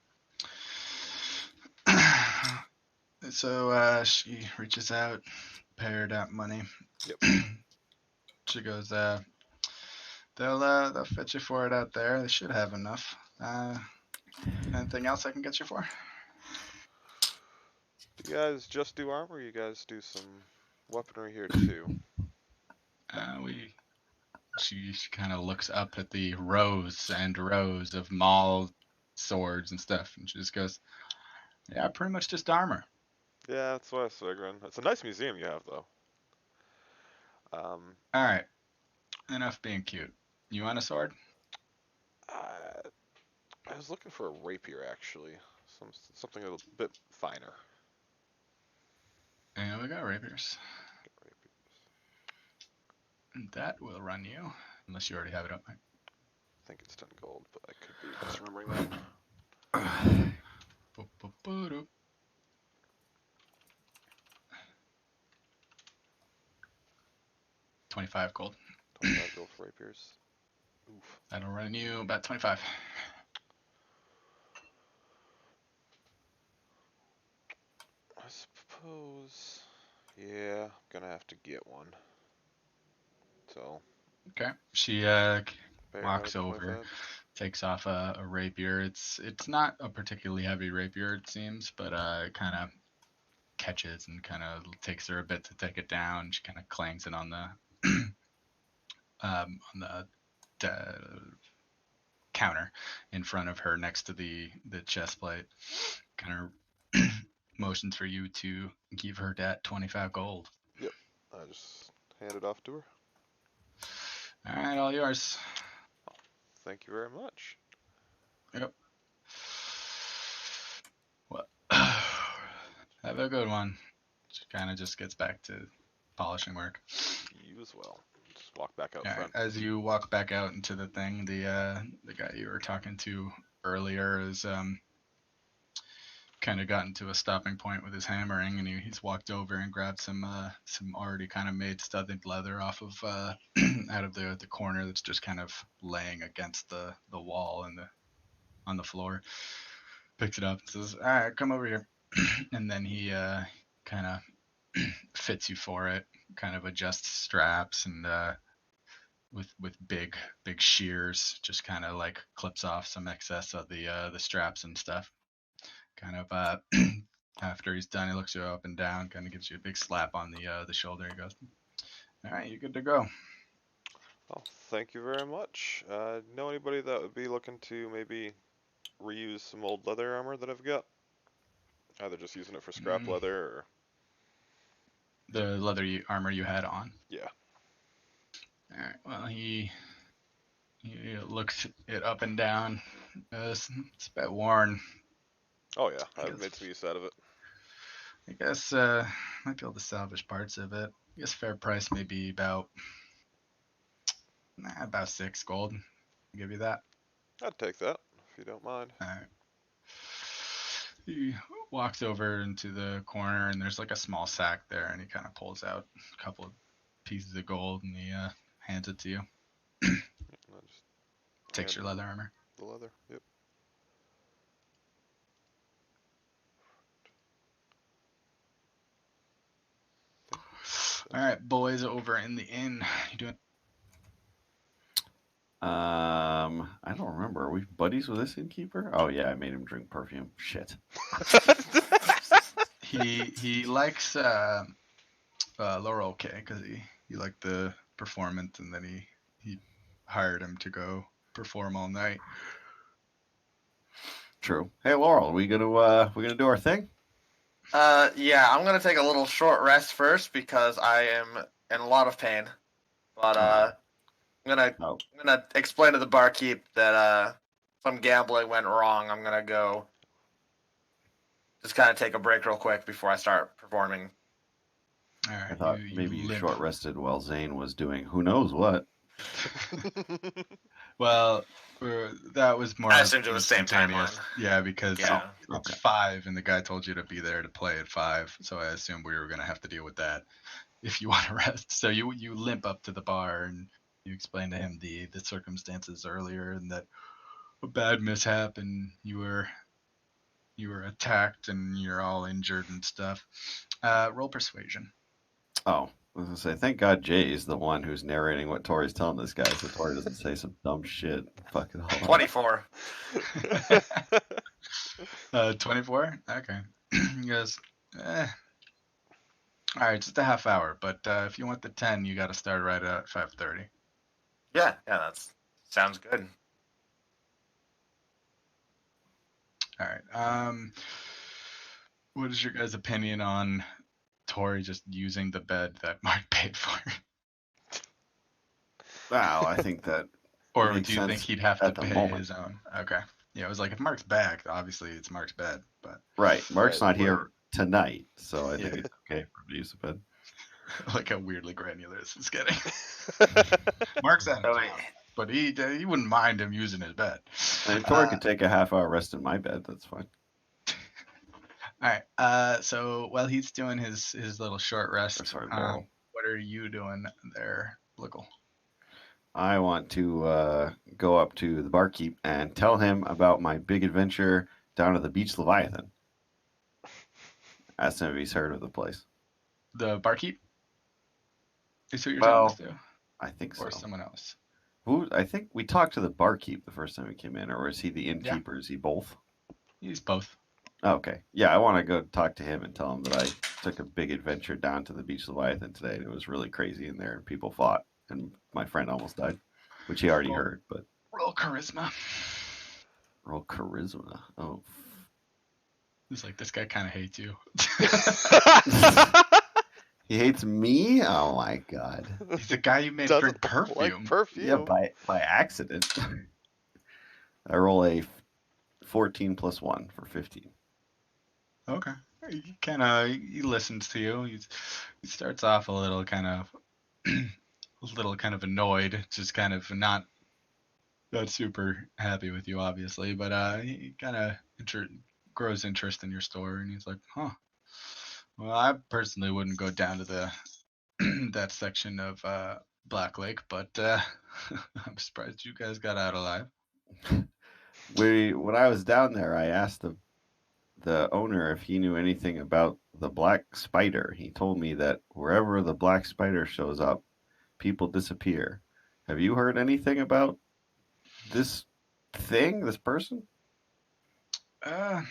So she reaches out, pay her that money. Yep. She goes, they'll fit you for it out there. They should have enough. Anything else I can get you for? Do you guys just do armor? Or you guys do some weaponry here too? She kind of looks up at the rows and rows of mauled swords and stuff, and she just goes, "Yeah, pretty much just armor." Yeah, that's what I was figuring. It's a nice museum you have though. Um, All right, enough being cute. You want a sword? I, I was looking for a rapier actually, something a little bit finer. And we got rapiers. Get rapiers. That will run you, unless you already have it up. I think it's 10 gold, but I could be misremembering that. Boop. 25 gold. 25 gold for rapiers. Oof. That'll run you about 25. I suppose. Yeah, I'm gonna have to get one. So. Okay. She Bear walks out over, 25. takes off a rapier. It's not a particularly heavy rapier, it seems, but it kind of catches and kind of takes her a bit to take it down. She kind of clangs it on the on the counter in front of her next to the chest plate. Kind of motions for you to give her that 25 gold. Yep. I just hand it off to her. All right, all yours. Thank you very much. Yep. Well, have a good one. She kind of just gets back to polishing work. You as well. Just walk back out All right, front. as you walk back out into the thing, the guy you were talking to earlier is kind of gotten to a stopping point with his hammering, and he's walked over and grabbed some already kind of made studded leather off of out of the corner that's just kind of laying against the wall and on the floor. Picks it up and says, "All right, come over here," and then he kind of fits you for it. Kind of adjusts straps and with big shears, just kind of like clips off some excess of the straps and stuff. Kind of after he's done, he looks you up and down, kind of gives you a big slap on the shoulder. He goes, "All right, you're good to go." Well, thank you very much. Know anybody that would be looking to maybe reuse some old leather armor that I've got? Either just using it for scrap leather or. The leather armor you had on. Yeah. All right. Well, he looks it up and down. It's a bit worn. Oh yeah, I've made some use out of it. I guess might be able to salvage parts of it. I guess fair price may be about 6 gold. I'll give you that. I'd take that if you don't mind. All right. He walks over into the corner, and there's like a small sack there, and he kind of pulls out a couple of pieces of gold, and he hands it to you. I'll just Takes hand your him leather armor. the leather. Yep. All right, boys, over in the inn. You doing? I don't remember. Are we buddies with this innkeeper? Oh yeah, I made him drink perfume. Shit. He likes Laurel K because he liked the performance, and then he hired him to go perform all night. True. Hey Laurel, we gonna do our thing? Yeah, I'm gonna take a little short rest first because I am in a lot of pain. But I'm Oh. gonna explain to the barkeep that some gambling went wrong. I'm gonna go just kind of take a break real quick before I start performing. All right, I thought you maybe you limp. short rested while Zane was doing who knows what. Well, that was more I assumed it was same instantaneous. timeline. Yeah, because Yeah. it's Okay. 5, and the guy told you to be there to play at 5. So I assumed we were gonna have to deal with that if you want to rest. So you limp up to the bar and you explain to him the circumstances earlier, and that a bad mishap, and you were attacked and you're all injured and stuff. Roll persuasion. Oh, I was gonna say, thank God Jay's the one who's narrating what Tori's telling this guy, so Tori doesn't say some dumb shit. Fuck it all up. 24. 24. Okay. He goes, eh. All right, just a half hour, but if you want the 10, you got to start right at 5:30. Yeah, that sounds good. All right. What is your guys' opinion on Tori just using the bed that Mark paid for? Wow, I think that Or makes do you think sense he'd have to at the pay moment. his own? Okay. Yeah, it was like if Mark's back, obviously it's Mark's bed, but Right. Mark's Right, not here tonight, so I think Yeah. it's okay for him to use the bed. like how weirdly granular this is getting. Mark's out of So town, but he wouldn't mind him using his bed. I mean, Tori could take a half hour rest in my bed. That's fine. All right. So while he's doing his little short rest, Sorry, Laurel. what are you doing there, Blickle? I want to go up to the barkeep and tell him about my big adventure down at the beach Leviathan. Ask him if he's heard of the place. The barkeep? Is who you're telling Well, this to, I think so. or someone else? Who? I think we talked to the barkeep the first time we came in, or is he the innkeeper? Is he both? He's both. Okay. Yeah, I want to go talk to him and tell him that I took a big adventure down to the beach Leviathan today. And it was really crazy in there, and people fought, and my friend almost died, which he already heard. But Roll charisma. roll charisma. Oh. He's like, this guy kind of hates you. He hates me? Oh my god. He's the guy you made Doesn't drink perfume. like perfume. Yeah, by accident. I roll a 14 plus 1 for 15. Okay. He listens to you. He starts off a little kind of annoyed, just kind of not super happy with you, obviously, but he kind of grows interest in your store, and he's like, huh. Well, I personally wouldn't go down to the that section of Black Lake, but I'm surprised you guys got out alive. When I was down there, I asked the owner if he knew anything about the black spider. He told me that wherever the black spider shows up, people disappear. Have you heard anything about this this person? No,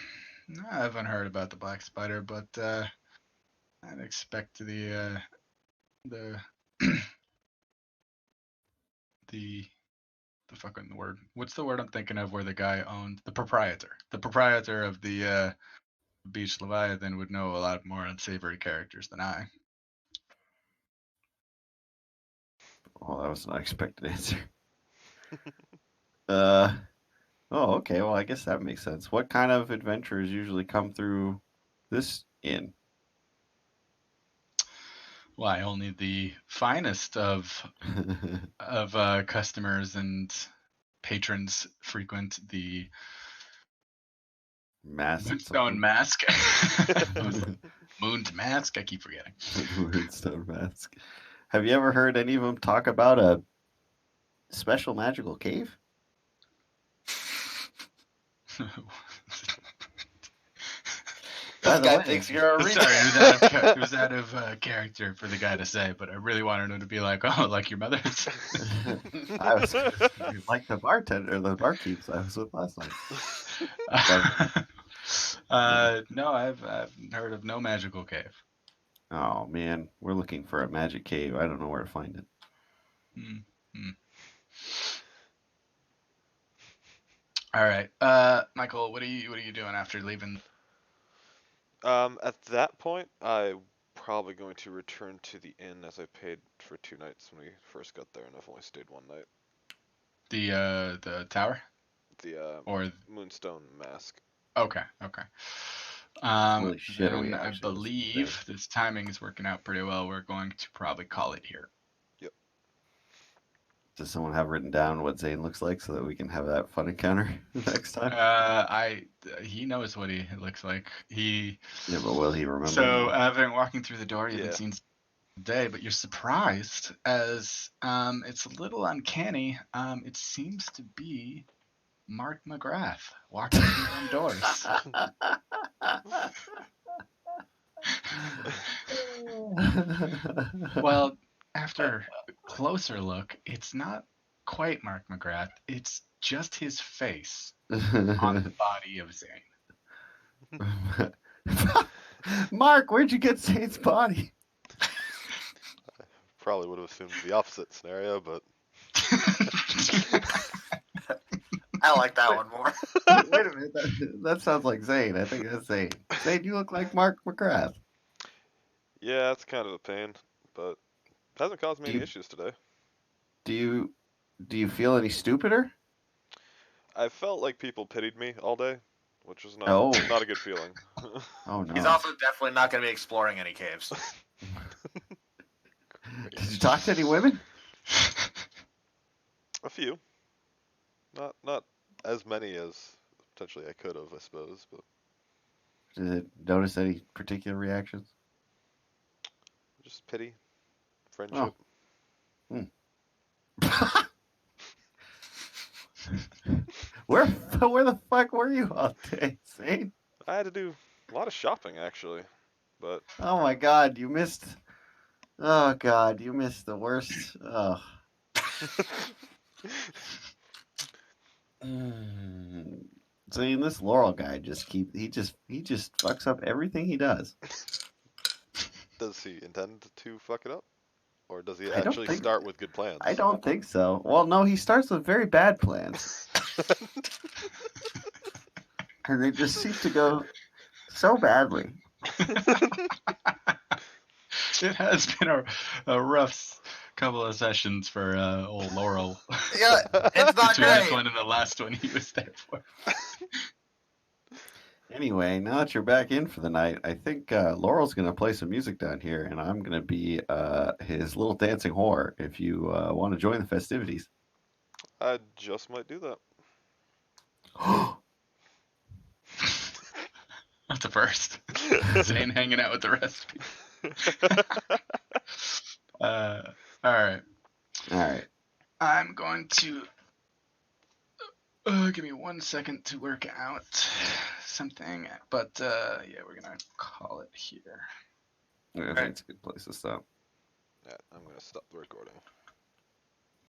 I haven't heard about the black spider, but I'd expect the the fucking word. What's the word I'm thinking of where the guy owned the proprietor? The proprietor of the Beach Leviathan would know a lot more unsavory characters than I. Oh, that was an unexpected answer. Oh, okay. Well, I guess that makes sense. What kind of adventures usually come through this inn? Why only the finest of customers and patrons frequent the Mask. Moonstone Mask. Moon's Mask. I keep forgetting. Moonstone Mask. Have you ever heard any of them talk about a special magical cave? By This the guy way, thinks you're a Sorry, reader. it was out of character for the guy to say, but I really wanted him to be like, "Oh, like your mother's." I was like the bartender, the barkeeps I was with last night. No, I've heard of no magical cave. Oh man, we're looking for a magic cave. I don't know where to find it. Hmm. All right, Michael, what are you doing after leaving? At that point, I'm probably going to return to the inn as I paid for 2 nights when we first got there, and I've only stayed 1 night. The tower The or Moonstone Mask. okay. Holy shit, are we Then I actually believe this timing is working out pretty well. We're going to probably call it here. Yep. Does someone have written down what Zane looks like so that we can have that fun encounter next time? He knows what he looks like. Yeah, but will he remember? So I've been walking through the door. You Yeah. haven't seen day, but you're surprised as it's a little uncanny. It seems to be Mark McGrath walking through them doors. Well, after a closer look, it's not quite Mark McGrath. It's just his face on the body of Zane. Mark, where'd you get Zane's body? Probably would have assumed the opposite scenario, but I like that one more. Wait a minute, that sounds like Zane. I think that's Zane. Zane, you look like Mark McGrath. yeah, it's kind of a pain, but hasn't caused me Do any you- issues today. Do you feel any stupider? I felt like people pitied me all day, which was Oh. not a good feeling. Oh no. He's also definitely not going to be exploring any caves. Did you talk to any women? A few, not as many as potentially I could have, I suppose, but Did you notice any particular reactions? just pity, friendship. Where the fuck were you all day, Zane? I had to do a lot of shopping actually, but Oh my god, you missed. Oh god, you missed the worst. Oh. Zane, this Laurel guy he just fucks up everything he does. does he intend to fuck it up, or does he I don't actually think- start with good plans? I don't think so. Well, no, he starts with very bad plans, and they just seem to go so badly. It has been a rough couple of sessions for old Laurel. Yeah, it's not Between this great. one and the last one he was there for. Anyway, now that you're back in for the night, I think Laurel's going to play some music down here, and I'm going to be his little dancing whore if you want to join the festivities. I just might do that. That's a first. Zane hanging out with the rest of people. All right. All right. I'm going to give me 1 second to work out something, but yeah, we're gonna call it here. I think it's a good place to stop. Yeah, I'm gonna stop the recording.